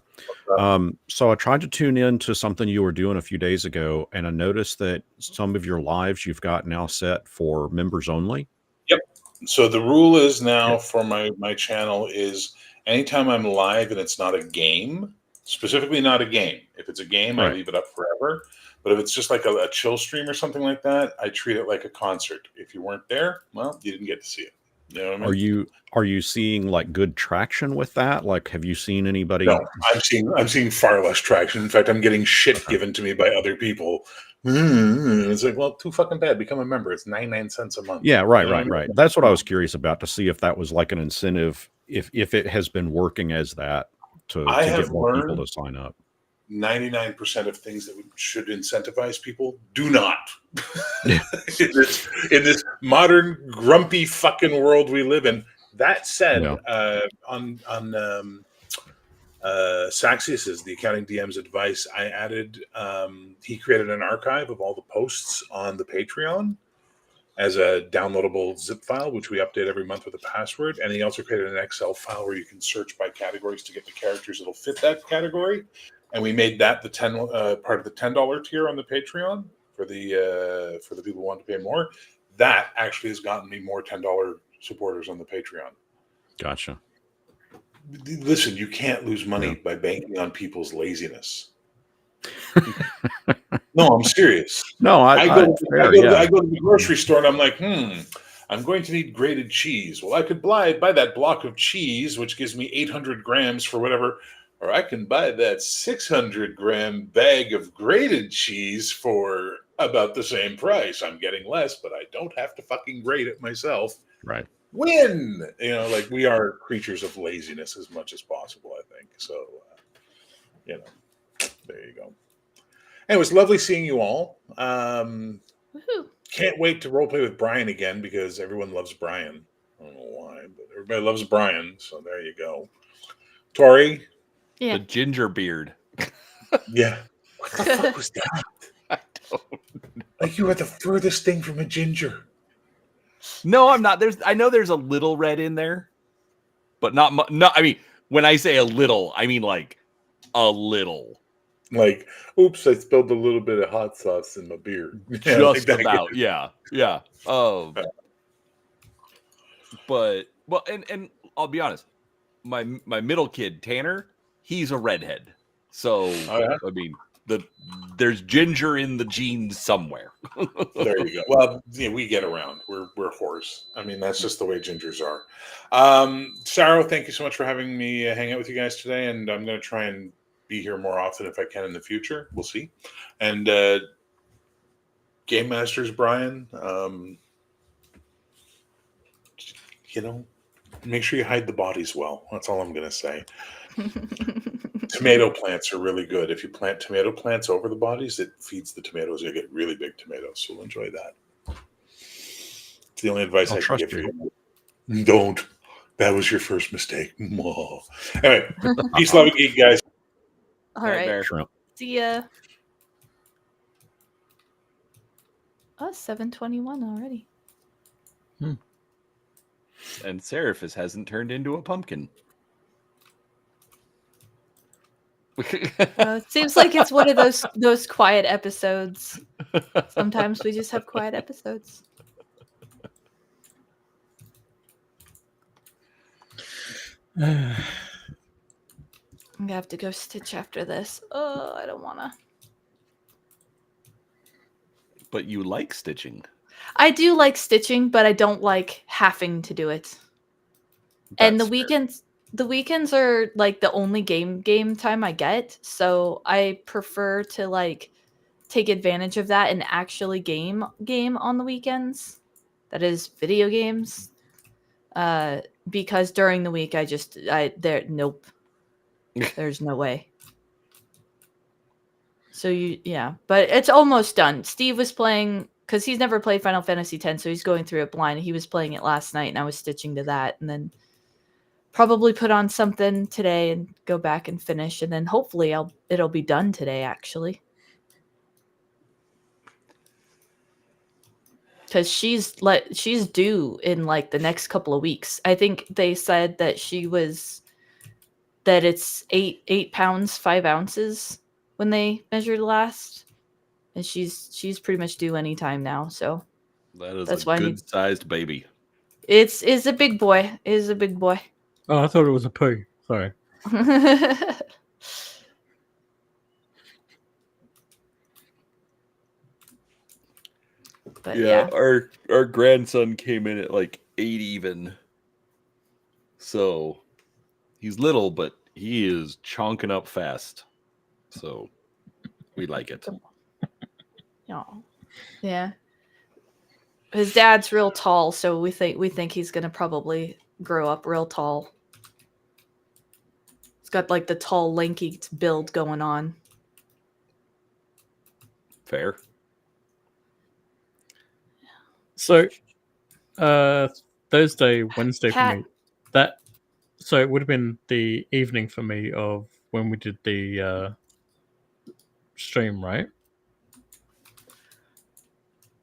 [SPEAKER 7] So I tried to tune in to something you were doing a few days ago, and I noticed that some of your lives you've got now set for members only.
[SPEAKER 3] Yep. So the rule is now for my channel is anytime I'm live and it's not a game, specifically not a game. If it's a game, I leave it up forever. But if it's just like a chill stream or something like that, I treat it like a concert. If you weren't there, well, you didn't get to see it. You know what I mean?
[SPEAKER 7] Are you seeing like good traction with that? Like, have you seen anybody?
[SPEAKER 3] No, I'm seeing far less traction. In fact, I'm getting shit given to me by other people. It's like, well, too fucking bad. Become a member. It's 99 cents a month.
[SPEAKER 7] Yeah, right,
[SPEAKER 3] You know what I mean?
[SPEAKER 7] right. That's what I was curious about, to see if that was like an incentive, if it has been working as that to
[SPEAKER 3] I
[SPEAKER 7] get
[SPEAKER 3] have
[SPEAKER 7] more people
[SPEAKER 3] learned
[SPEAKER 7] to sign up.
[SPEAKER 3] 99% of things that should incentivize people do not.
[SPEAKER 7] Yeah.
[SPEAKER 3] in this modern grumpy fucking world we live in. That said,
[SPEAKER 7] Yeah.
[SPEAKER 3] on Saxius's, the accounting DM's advice, I added, he created an archive of all the posts on the Patreon as a downloadable zip file, which we update every month with a password. And he also created an Excel file where you can search by categories to get the characters that'll fit that category. And we made that the part of the $10 tier on the Patreon for the people who want to pay more. That actually has gotten me more $10 supporters on the Patreon.
[SPEAKER 7] Gotcha.
[SPEAKER 3] Listen, you can't lose money by banking on people's laziness. No, I'm serious.
[SPEAKER 7] No, I
[SPEAKER 3] go to the
[SPEAKER 7] yeah.
[SPEAKER 3] grocery store and I'm like, I'm going to need grated cheese. Well, I could buy that block of cheese, which gives me 800 grams for whatever, or I can buy that 600 gram bag of grated cheese for about the same price. I'm getting less, but I don't have to fucking grate it myself.
[SPEAKER 7] Right.
[SPEAKER 3] Win! You know, like, we are creatures of laziness as much as possible, I think. So, there you go. It was lovely seeing you all.
[SPEAKER 1] Woohoo.
[SPEAKER 3] Can't wait to roleplay with Brian again, because everyone loves Brian. I don't know why, but everybody loves Brian. So there you go. Tori?
[SPEAKER 1] Yeah.
[SPEAKER 5] The ginger beard.
[SPEAKER 3] Yeah. What the fuck was that?
[SPEAKER 5] I don't know.
[SPEAKER 3] Like, you are the furthest thing from a ginger.
[SPEAKER 5] No, I'm not. I know there's a little red in there, but not much. No, I mean, when I say a little, I mean like a little.
[SPEAKER 3] Like, oops, I spilled a little bit of hot sauce in my beer.
[SPEAKER 5] Just
[SPEAKER 3] like
[SPEAKER 5] about, yeah. But well, and I'll be honest, my middle kid Tanner, he's a redhead, so I mean, there's ginger in the genes somewhere.
[SPEAKER 3] There you go. Well, we get around. We're whores. I mean, that's just the way gingers are. Sarah, thank you so much for having me hang out with you guys today, and I'm going to try and be here more often if I can in the future. We'll see. And Game Masters Brian, make sure you hide the bodies well. That's all I'm going to say. Tomato plants are really good. If you plant tomato plants over the bodies, it feeds the tomatoes. You get really big tomatoes. So we'll enjoy that. It's the only advice I can give you. Don't. That was your first mistake. Anyway, peace, love, and geek, guys.
[SPEAKER 1] All right.
[SPEAKER 7] Shrimp.
[SPEAKER 1] See ya. Oh, 7:21 already.
[SPEAKER 5] And Seraphis hasn't turned into a pumpkin.
[SPEAKER 1] It seems like it's one of those quiet episodes. Sometimes we just have quiet episodes. I'm gonna have to go stitch after this. Oh, I don't wanna.
[SPEAKER 5] But you like stitching.
[SPEAKER 1] I do like stitching, but I don't like having to do it. And the weekends are like the only game time I get, so I prefer to like take advantage of that and actually game on the weekends. That is video games. Because during the week nope. There's no way. So but it's almost done. Steve was playing because he's never played Final Fantasy X, so he's going through it blind. He was playing it last night, and I was stitching to that, and then probably put on something today and go back and finish, and then hopefully it'll be done today, actually. Because she's due in like the next couple of weeks. I think they said that it's 8 pounds 5 ounces when they measured last, and she's pretty much due any time now. So
[SPEAKER 5] that's a good sized baby.
[SPEAKER 1] It's a big boy. It is a big boy.
[SPEAKER 4] Oh, I thought it was a poo. Sorry.
[SPEAKER 1] But yeah,
[SPEAKER 5] our grandson came in at like 8 even,
[SPEAKER 2] So he's little, but he is chonking up fast. So we like it.
[SPEAKER 1] Yeah. His dad's real tall, so we think he's gonna probably grow up real tall. He's got like the tall, lanky build going on.
[SPEAKER 2] Fair.
[SPEAKER 4] So, Thursday, Wednesday
[SPEAKER 1] Cat.
[SPEAKER 4] for me. So it would have been the evening for me of when we did the stream, right?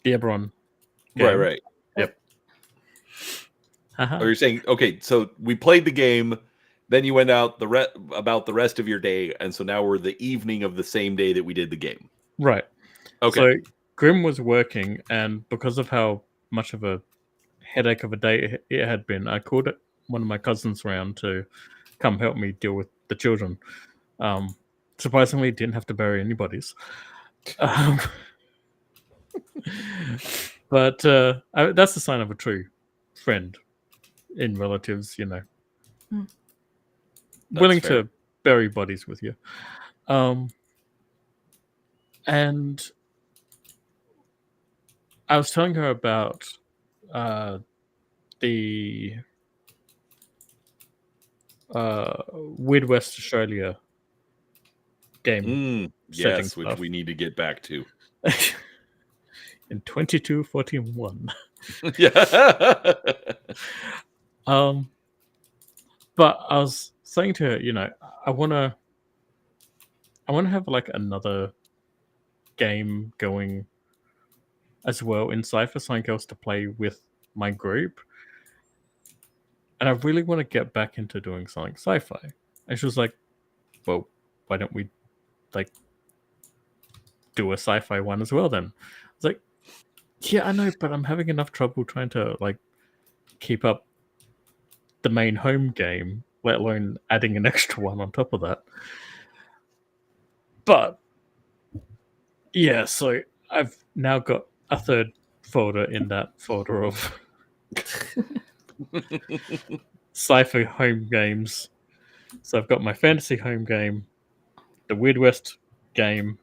[SPEAKER 4] The Eberron game.
[SPEAKER 2] Right.
[SPEAKER 4] Yep.
[SPEAKER 2] Oh, you're saying, okay, so we played the game, then you went out about the rest of your day, and so now we're the evening of the same day that we did the game.
[SPEAKER 4] Right.
[SPEAKER 2] Okay.
[SPEAKER 4] So Grim was working, and because of how much of a headache of a day it had been, I called one of my cousins around to come help me deal with the children. Surprisingly, didn't have to bury anybody's. But that's the sign of a true friend in relatives, you know. Willing
[SPEAKER 2] fair.
[SPEAKER 4] to bury bodies with you. And I was telling her about the Weird West Australia game.
[SPEAKER 2] Yes, which
[SPEAKER 4] stuff.
[SPEAKER 2] we need to get back to.
[SPEAKER 4] In 2241.
[SPEAKER 2] Yeah.
[SPEAKER 4] But I was saying to her, you know, I wanna have like another game going as well in Cypher, something else to play with my group. And I really want to get back into doing something sci-fi. And she was like, well, why don't we like do a sci-fi one as well then? I was like, yeah, I know, but I'm having enough trouble trying to like keep up the main home game, let alone adding an extra one on top of that. But yeah, so I've now got a third folder in that folder of sci-fi home games. So I've got my fantasy home game, the Weird West game,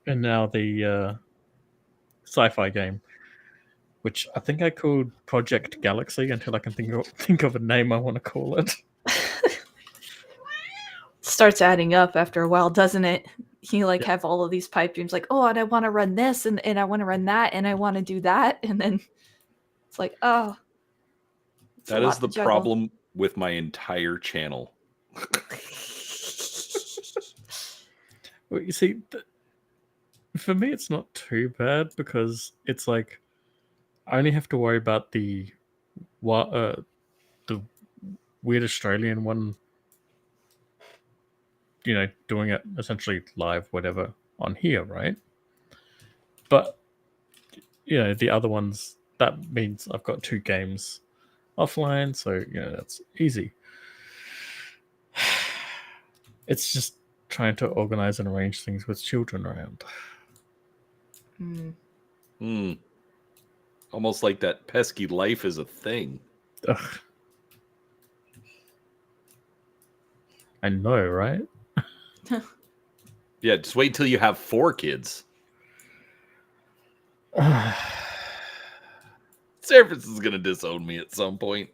[SPEAKER 4] and now the sci-fi game, which I think I called Project Galaxy until I can think of a name I want to call it.
[SPEAKER 1] Starts adding up after a while, doesn't it? You like have all of these pipe dreams, like, oh, and I want to run this, and I want to run that, and I want to do that, and then it's like, oh, it's a
[SPEAKER 2] That
[SPEAKER 1] lot
[SPEAKER 2] is
[SPEAKER 1] to
[SPEAKER 2] the
[SPEAKER 1] juggle.
[SPEAKER 2] problem with my entire channel.
[SPEAKER 4] Well, you see, for me, it's not too bad because it's like I only have to worry about the Weird Australian one, you know, doing it essentially live, whatever, on here, right? But you know, the other ones, that means I've got 2 games offline, so you know that's easy. It's just trying to organize and arrange things with children around.
[SPEAKER 2] Almost like that pesky life is a thing.
[SPEAKER 4] Ugh. I know, right?
[SPEAKER 2] Yeah, just wait till you have 4 kids. Service is gonna disown me at some point.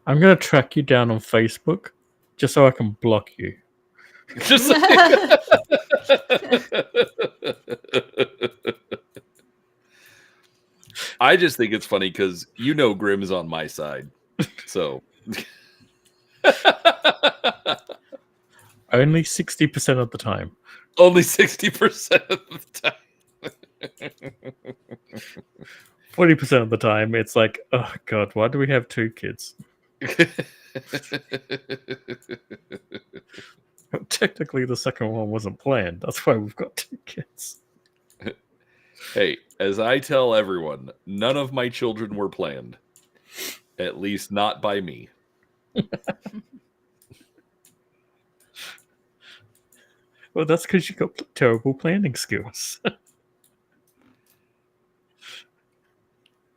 [SPEAKER 4] I'm gonna track you down on Facebook just so I can block you.
[SPEAKER 2] Just I just think it's funny because you know Grim is on my side. So
[SPEAKER 4] Only 60% of the time.
[SPEAKER 2] only 60% of the time.
[SPEAKER 4] 40% of the time, it's like, oh god, why do we have 2 kids? Technically, the second one wasn't planned. That's why we've got 2 kids.
[SPEAKER 2] Hey, as I tell everyone, none of my children were planned. At least not by me.
[SPEAKER 4] Well, that's because you got terrible planning skills.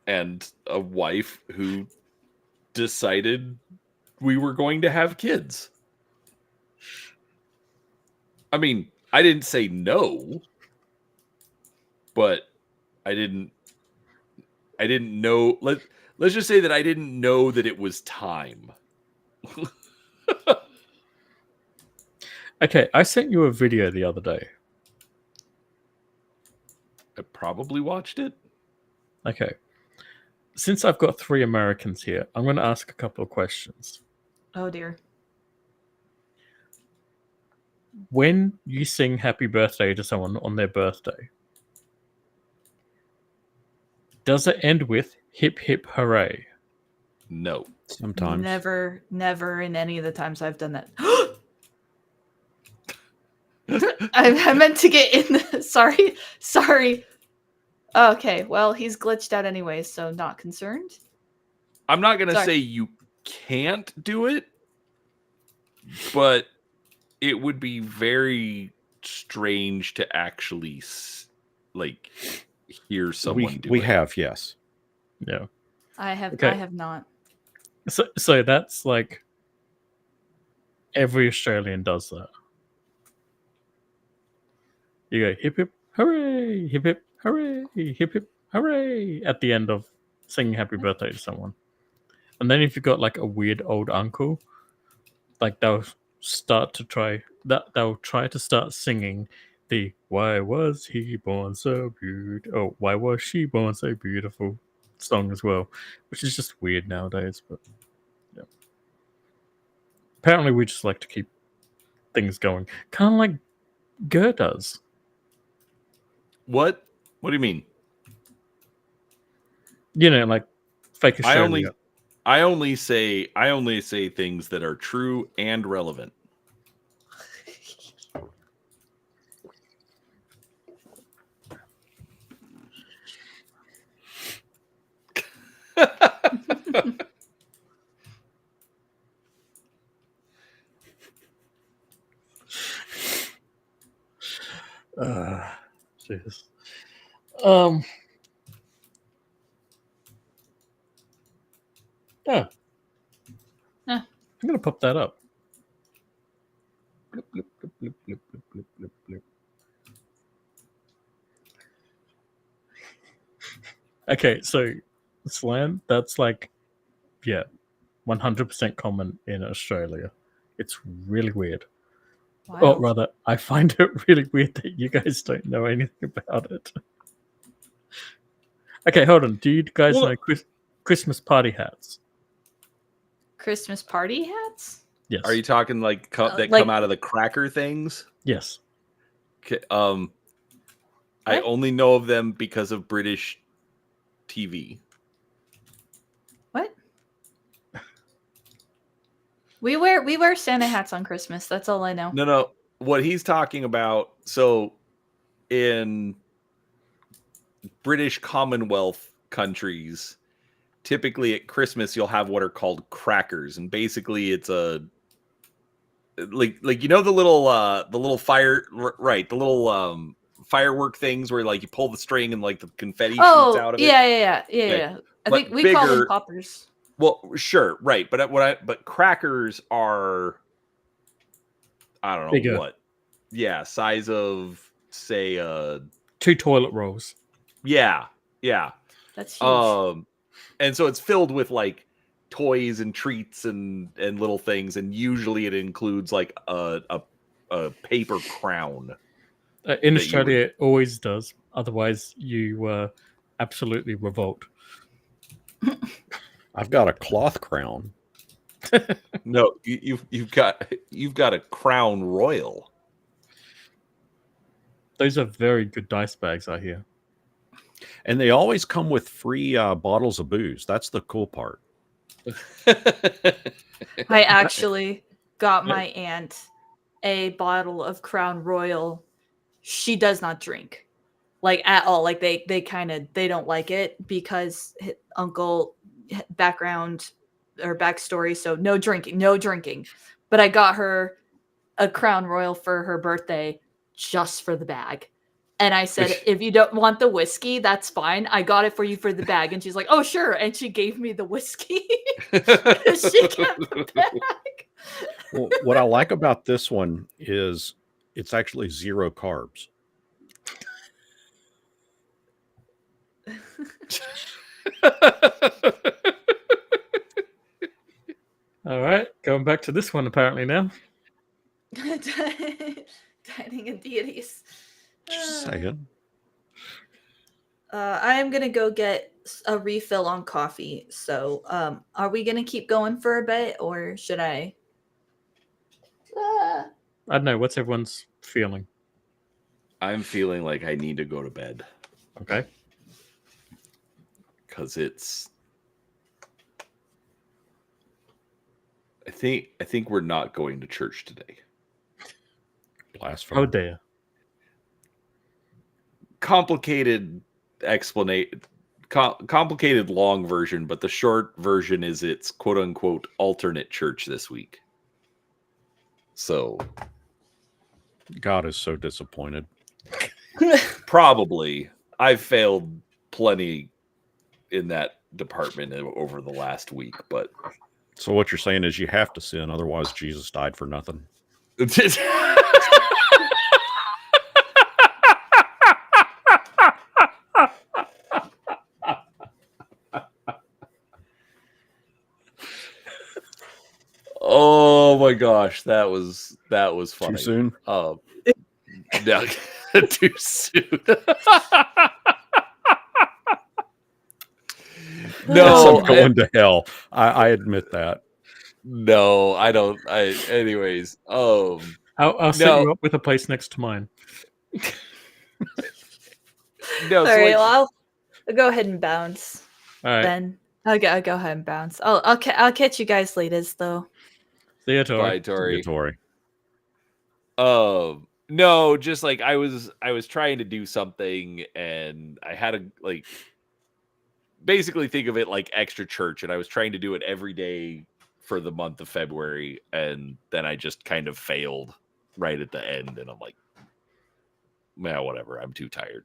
[SPEAKER 2] and a wife who decided we were going to have kids. I mean, I didn't say no, but I didn't know. Let's just say that I didn't know that it was time.
[SPEAKER 4] Okay, I sent you a video the other day.
[SPEAKER 2] I probably watched it.
[SPEAKER 4] Okay. Since I've got 3 Americans here, I'm going to ask a couple of questions.
[SPEAKER 1] Oh dear.
[SPEAKER 4] When you sing happy birthday to someone on their birthday, does it end with hip hip hooray?
[SPEAKER 2] No.
[SPEAKER 7] Sometimes.
[SPEAKER 1] Never in any of the times I've done that. I meant to get in the sorry. Okay, well, he's glitched out anyway, so not concerned.
[SPEAKER 2] I'm not going to
[SPEAKER 1] Sorry.
[SPEAKER 2] say you can't do it, but it would be very strange to actually like hear someone do
[SPEAKER 7] We
[SPEAKER 2] it.
[SPEAKER 7] have, yes.
[SPEAKER 4] Yeah.
[SPEAKER 1] I have
[SPEAKER 4] Okay.
[SPEAKER 1] I have not.
[SPEAKER 4] So that's like every Australian does that. You go hip hip hooray, hip hip hooray, hip hip hooray at the end of singing happy birthday to someone. And then if you've got like a weird old uncle, like they'll try to start singing the "Why was he born so beautiful?" Oh, why was she born so beautiful? Song as well, which is just weird nowadays. But yeah, apparently we just like to keep things going, kind of like Ger does.
[SPEAKER 2] What? What do you mean?
[SPEAKER 4] You know, like fake
[SPEAKER 2] I
[SPEAKER 4] Australia.
[SPEAKER 2] only say things that are true and relevant.
[SPEAKER 4] Jeez. Yeah.
[SPEAKER 1] Yeah.
[SPEAKER 4] I'm gonna pop that up. Bloop, bloop, bloop, bloop, bloop, bloop, bloop, bloop, bloop. Okay, so slam, that's like, yeah, 100% common in Australia. It's really weird.
[SPEAKER 1] Wow.
[SPEAKER 4] Or rather, I find it really weird that you guys don't know anything about it. Okay, hold on. Do you guys know Christmas party hats?
[SPEAKER 1] Christmas party hats?
[SPEAKER 4] Yes.
[SPEAKER 2] Are you talking like that
[SPEAKER 1] like-
[SPEAKER 2] come out of the cracker things?
[SPEAKER 4] Yes.
[SPEAKER 2] Okay, I
[SPEAKER 1] What?
[SPEAKER 2] only know of them because of British TV.
[SPEAKER 1] What? We wear Santa hats on Christmas. That's all I know.
[SPEAKER 2] No. What he's talking about, so in British Commonwealth countries, typically at Christmas you'll have what are called crackers, and basically it's a like you know the little fire right, the little firework things where like you pull the string and like the confetti shoots out of it.
[SPEAKER 1] Yeah. I
[SPEAKER 2] But
[SPEAKER 1] think we call them
[SPEAKER 2] bigger-
[SPEAKER 1] poppers.
[SPEAKER 2] Well, sure, right, but crackers are, I don't know
[SPEAKER 4] Bigger.
[SPEAKER 2] what, yeah, size of say
[SPEAKER 4] 2 toilet rolls.
[SPEAKER 2] yeah.
[SPEAKER 1] That's huge.
[SPEAKER 2] And so it's filled with like toys and treats and little things, and usually it includes like a paper crown.
[SPEAKER 4] In
[SPEAKER 2] that you
[SPEAKER 4] Australia, it always does. Otherwise, you absolutely revolt.
[SPEAKER 7] I've got a cloth crown.
[SPEAKER 2] No, you've got a crown royal.
[SPEAKER 4] Those are very good dice bags, I hear.
[SPEAKER 7] And they always come with free bottles of booze. That's the cool part.
[SPEAKER 1] I actually got my aunt a bottle of Crown Royal. She does not drink, like at all. Like they don't like it because uncle background or backstory. So no drinking. But I got her a Crown Royal for her birthday just for the bag. And I said, if you don't want the whiskey, that's fine. I got it for you for the bag. And she's like, oh, sure. And she gave me the whiskey. She kept the bag.
[SPEAKER 7] Well, what I like about this one is it's actually 0 carbs.
[SPEAKER 4] All right, going back to this one apparently now.
[SPEAKER 1] Dining and deities.
[SPEAKER 7] Just saying.
[SPEAKER 1] I am gonna go get a refill on coffee. So, are we gonna keep going for a bit, or should I?
[SPEAKER 4] I don't know. What's everyone's feeling?
[SPEAKER 2] I'm feeling like I need to go to bed
[SPEAKER 4] Okay.
[SPEAKER 2] because it's. I think we're not going to church today.
[SPEAKER 7] Blasphemy.
[SPEAKER 4] Oh dear.
[SPEAKER 2] Complicated explanation. Complicated long version, but the short version is it's quote unquote alternate church this week. So
[SPEAKER 7] God is so disappointed.
[SPEAKER 2] probably I've failed plenty in that department over the last week, but
[SPEAKER 7] So what you're saying is you have to sin, otherwise Jesus died for nothing.
[SPEAKER 2] Oh my gosh, that was funny.
[SPEAKER 7] Too soon?
[SPEAKER 2] No, too soon.
[SPEAKER 7] No,
[SPEAKER 2] No,
[SPEAKER 7] I'm going to hell. I admit that.
[SPEAKER 2] no, I don't. Anyways,
[SPEAKER 4] I'll set
[SPEAKER 2] No.
[SPEAKER 4] you up with a place next to mine.
[SPEAKER 2] no.
[SPEAKER 1] All
[SPEAKER 2] So
[SPEAKER 1] right,
[SPEAKER 2] like,
[SPEAKER 1] well, I'll go ahead and bounce.
[SPEAKER 4] All right.
[SPEAKER 1] Then I'll go ahead and bounce. I'll catch you guys later, though.
[SPEAKER 4] See ya, Tori.
[SPEAKER 2] bye, Tori.
[SPEAKER 7] Tori.
[SPEAKER 2] No, just like I was trying to do something, and I had to like basically think of it like extra church, and I was trying to do it every day for the month of February, and then I just kind of failed right at the end, and I'm like, man, whatever. I'm too tired.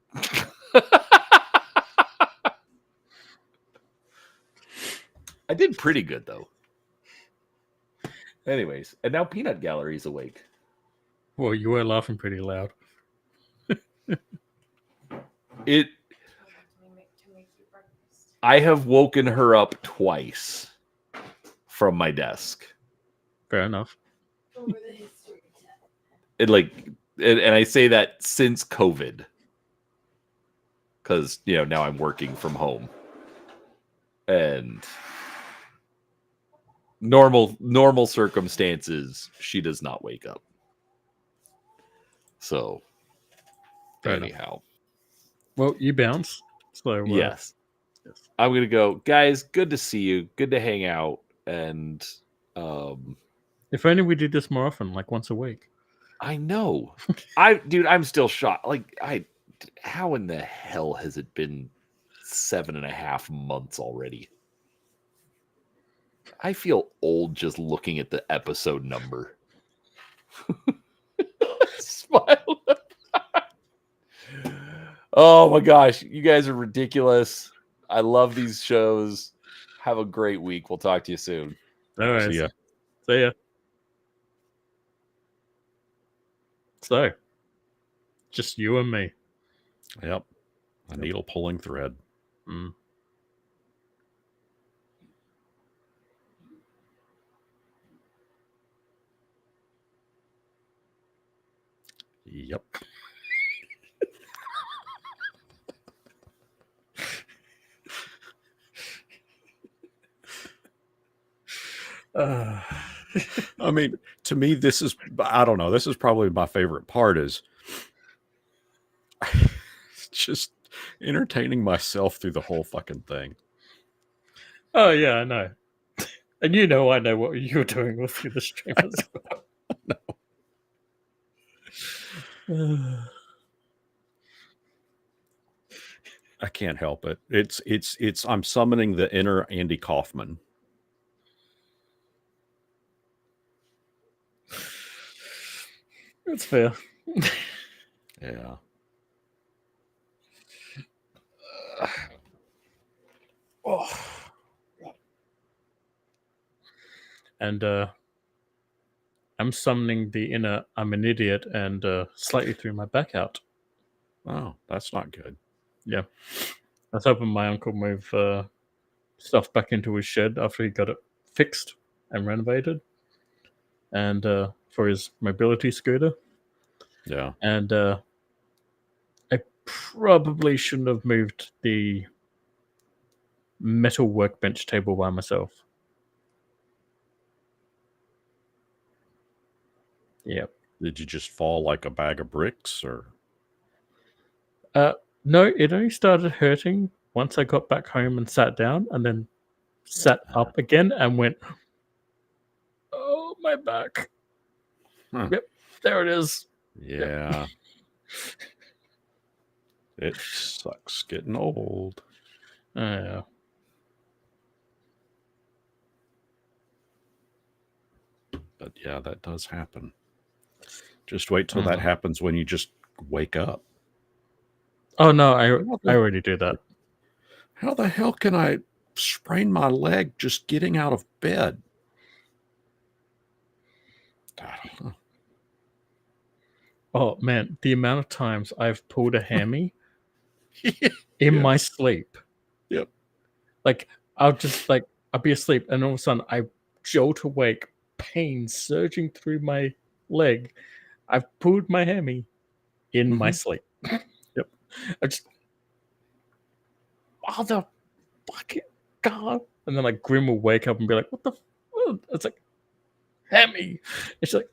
[SPEAKER 2] I did pretty good though. Anyways, and now Peanut Gallery's awake.
[SPEAKER 4] Well, you were laughing pretty loud.
[SPEAKER 2] I have woken her up twice from my desk.
[SPEAKER 4] Fair enough.
[SPEAKER 2] And I say that since COVID, because now I'm working from home, and normal circumstances she does not wake up. So
[SPEAKER 4] Fair
[SPEAKER 2] anyhow,
[SPEAKER 4] Well, you bounce. So
[SPEAKER 2] yes. I'm gonna go, guys. Good to see you. Good to hang out. And
[SPEAKER 4] if only we did this more often, like once a week.
[SPEAKER 2] I know, I'm still shocked. Like, how in the hell has it been 7.5 months already? I feel old just looking at the episode number. Smile. Oh my gosh, you guys are ridiculous. I love these shows. Have a great week. We'll talk to you soon.
[SPEAKER 4] All right.
[SPEAKER 7] See ya.
[SPEAKER 4] See ya. So, just you and me.
[SPEAKER 7] Yep. A needle pulling thread.
[SPEAKER 4] Mm.
[SPEAKER 7] Yep. I mean, to me, I don't know. This is probably my favorite part is just entertaining myself through the whole fucking thing.
[SPEAKER 4] Oh, yeah, I know. And I know what you're doing with the stream as well.
[SPEAKER 7] I can't help it. It's I'm summoning the inner Andy Kaufman.
[SPEAKER 4] That's fair.
[SPEAKER 7] Yeah.
[SPEAKER 4] and I'm summoning the inner I'm an idiot and slightly threw my back out.
[SPEAKER 7] Oh, that's not good.
[SPEAKER 4] Yeah. I was hoping my uncle move stuff back into his shed after he got it fixed and renovated, and for his mobility scooter.
[SPEAKER 7] Yeah.
[SPEAKER 4] And I probably shouldn't have moved the metal workbench table by myself. Yeah.
[SPEAKER 7] Did you just fall like a bag of bricks, or?
[SPEAKER 4] No, it only started hurting once I got back home and sat down, and then sat up again and went, oh, my back.
[SPEAKER 7] Huh.
[SPEAKER 4] Yep, there it is.
[SPEAKER 7] Yeah. It sucks getting old.
[SPEAKER 4] Yeah.
[SPEAKER 7] But yeah, that does happen. Just wait till that happens when you just wake up.
[SPEAKER 4] Oh no, I already do that.
[SPEAKER 7] How the hell can I sprain my leg just getting out of bed? I don't know.
[SPEAKER 4] Oh man, the amount of times I've pulled a hammy in my sleep.
[SPEAKER 7] Yep.
[SPEAKER 4] Like I'll be asleep and all of a sudden I jolt awake, pain surging through my leg. I've pulled my hammy in my sleep. Yep. I just mother fucking God. And then like Grim will wake up and be like, what the it's like hammy. It's like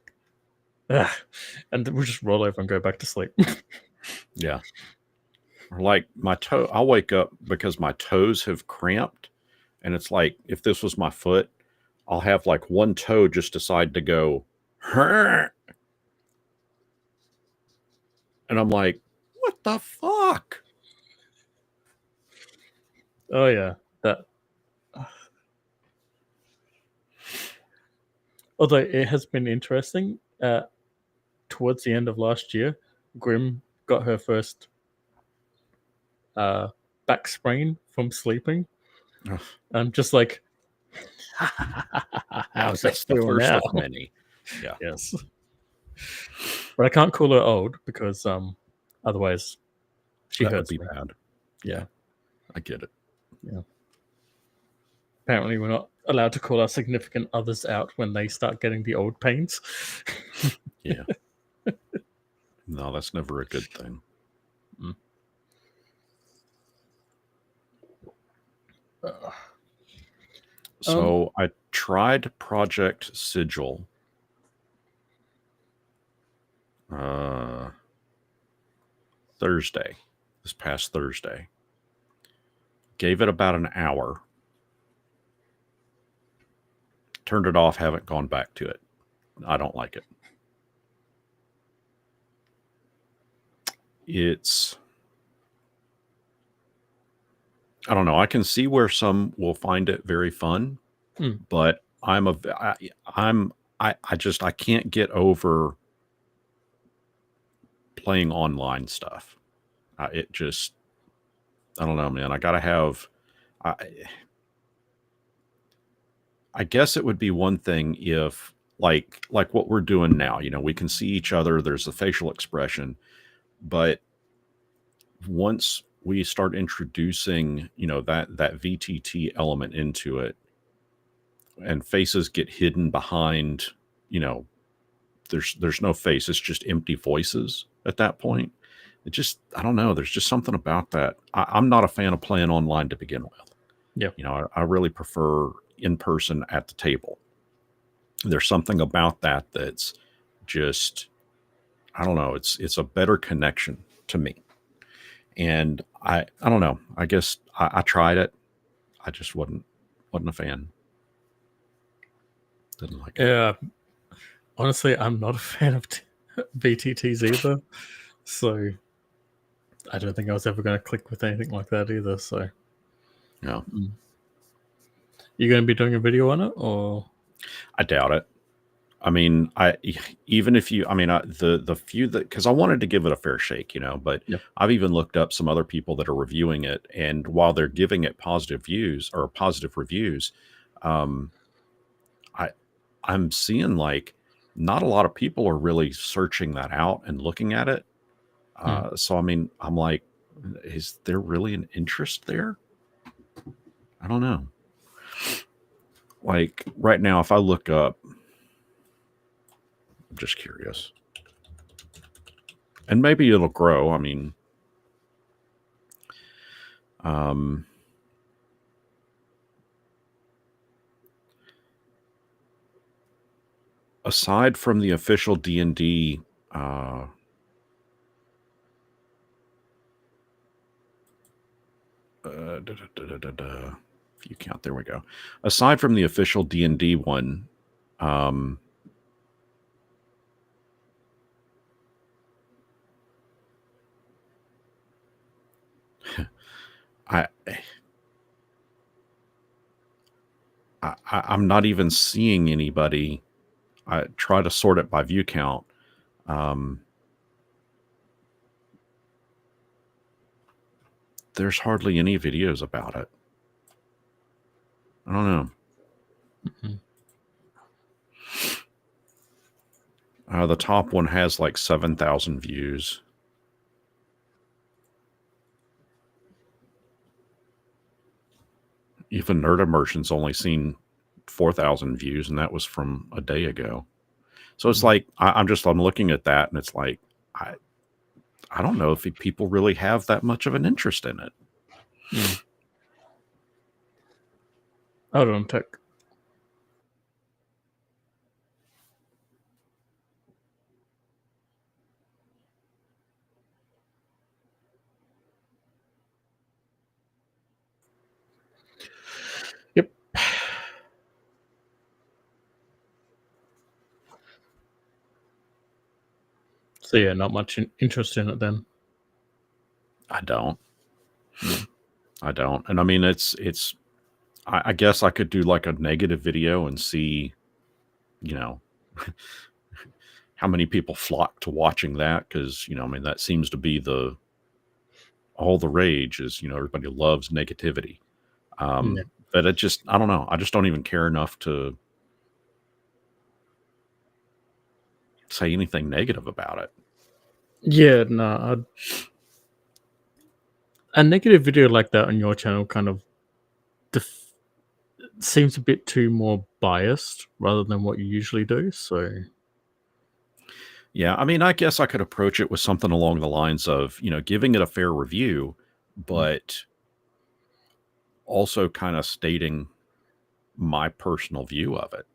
[SPEAKER 4] ugh. And we'll just roll over and go back to sleep.
[SPEAKER 7] Yeah. Or like my toe, I'll wake up because my toes have cramped. And it's like, if this was my foot, I'll have like one toe just decide to go, Hur! And I'm like, what the fuck?
[SPEAKER 4] Oh yeah, that. Although it has been interesting, towards the end of last year, Grim got her first back sprain from sleeping.
[SPEAKER 7] Ugh.
[SPEAKER 4] I'm just like,
[SPEAKER 7] How's that the first of many? Yeah.
[SPEAKER 4] Yes. But I can't call her old because otherwise she
[SPEAKER 7] that would
[SPEAKER 4] hurts
[SPEAKER 7] be
[SPEAKER 4] me.
[SPEAKER 7] bad.
[SPEAKER 4] Yeah.
[SPEAKER 7] I get it.
[SPEAKER 4] Yeah. Apparently we're not allowed to call our significant others out when they start getting the old pains.
[SPEAKER 7] Yeah. No, that's never a good thing. So I tried Project Sigil. Thursday, this past Thursday. Gave it about an hour. Turned it off, haven't gone back to it. I don't like it. I don't know. I can see where some will find it very fun, but I can't get over playing online stuff. I don't know, man. I gotta have. I guess it would be one thing if like what we're doing now. You know, we can see each other. There's a facial expression, but once we start introducing, you know, that VTT element into it, and faces get hidden behind, you know, there's no face. It's just empty voices at that point. It just, I don't know. There's just something about that. I'm not a fan of playing online to begin with.
[SPEAKER 4] Yeah.
[SPEAKER 7] You know, I really prefer in person at the table. There's something about that that's just, I don't know. It's a better connection to me. And I don't know. I guess I tried it. I just wasn't a fan. Didn't like it.
[SPEAKER 4] Yeah. Honestly, I'm not a fan of VTTs either. So I don't think I was ever going to click with anything like that either. So
[SPEAKER 7] yeah.
[SPEAKER 4] You going to be doing a video on it, or?
[SPEAKER 7] I doubt it. I mean, the few that, because I wanted to give it a fair shake, you know, but I've even looked up some other people that are reviewing it, and while they're giving it positive reviews, I'm seeing like not a lot of people are really searching that out and looking at it. So I mean, I'm like, is there really an interest there? I don't know. Like right now, if I look up, I'm just curious, and maybe it'll grow. I mean, aside from the official D&D if you count, there we go. Aside from the official D&D one, I'm not even seeing anybody. I try to sort it by view count. There's hardly any videos about it. I don't know. The top one has like 7,000 views. Even Nerd Immersion's only seen 4,000 views, and that was from a day ago. So it's like I'm looking at that, and it's like I don't know if people really have that much of an interest in it.
[SPEAKER 4] Hold on, tech. Yep. So yeah, not much interest in it then.
[SPEAKER 7] I don't. I don't. And I mean, I guess I could do like a negative video and see, you know, how many people flock to watching that. Cause, you know, I mean, that seems to be all the rage is, you know, everybody loves negativity. But it just, I don't know. I just don't even care enough to say anything negative about it.
[SPEAKER 4] Yeah, no. A negative video like that on your channel kind of seems a bit too more biased rather than what you usually do. So,
[SPEAKER 7] yeah, I mean, I guess I could approach it with something along the lines of, you know, giving it a fair review, but also kind of stating my personal view of it.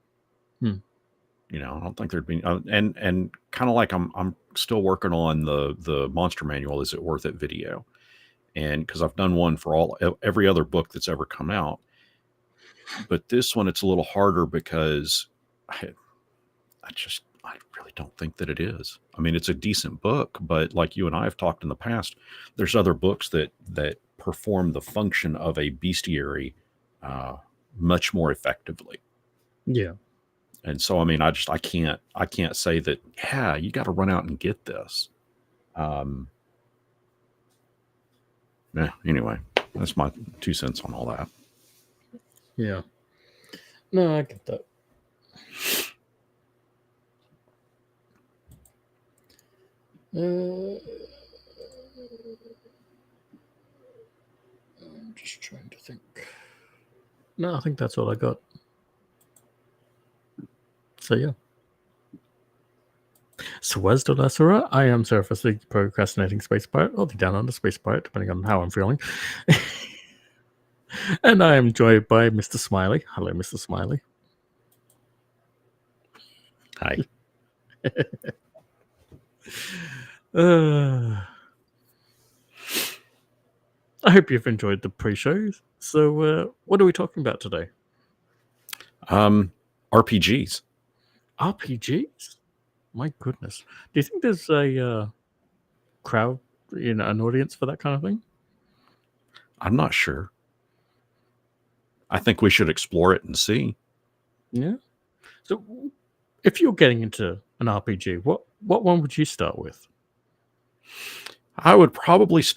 [SPEAKER 7] You know, I don't think there'd be, and kind of like I'm still working on the Monster Manual. Is it worth it video? And because I've done one for every other book that's ever come out, but this one it's a little harder because I really don't think that it is. I mean, it's a decent book, but like you and I have talked in the past, there's other books that perform the function of a bestiary much more effectively.
[SPEAKER 4] Yeah.
[SPEAKER 7] And so, I mean, I can't say that, yeah, you got to run out and get this. Yeah, anyway, that's my 2 cents on all that.
[SPEAKER 4] Yeah. No, I get that. I'm just trying to think. No, I think that's all I got. So, yeah. So, where's the Lasera? I am Seraphus, the procrastinating space pirate, or the down under space pirate, depending on how I'm feeling. And I am joined by Mr. Smiley. Hello, Mr. Smiley.
[SPEAKER 7] Hi.
[SPEAKER 4] I hope you've enjoyed the pre-show. So, what are we talking about today?
[SPEAKER 7] RPGs.
[SPEAKER 4] RPGs? My goodness. Do you think there's a crowd, an audience for that kind of thing?
[SPEAKER 7] I'm not sure. I think we should explore it and see.
[SPEAKER 4] Yeah. So, if you're getting into an RPG, what one would you start with?
[SPEAKER 7] I would probably start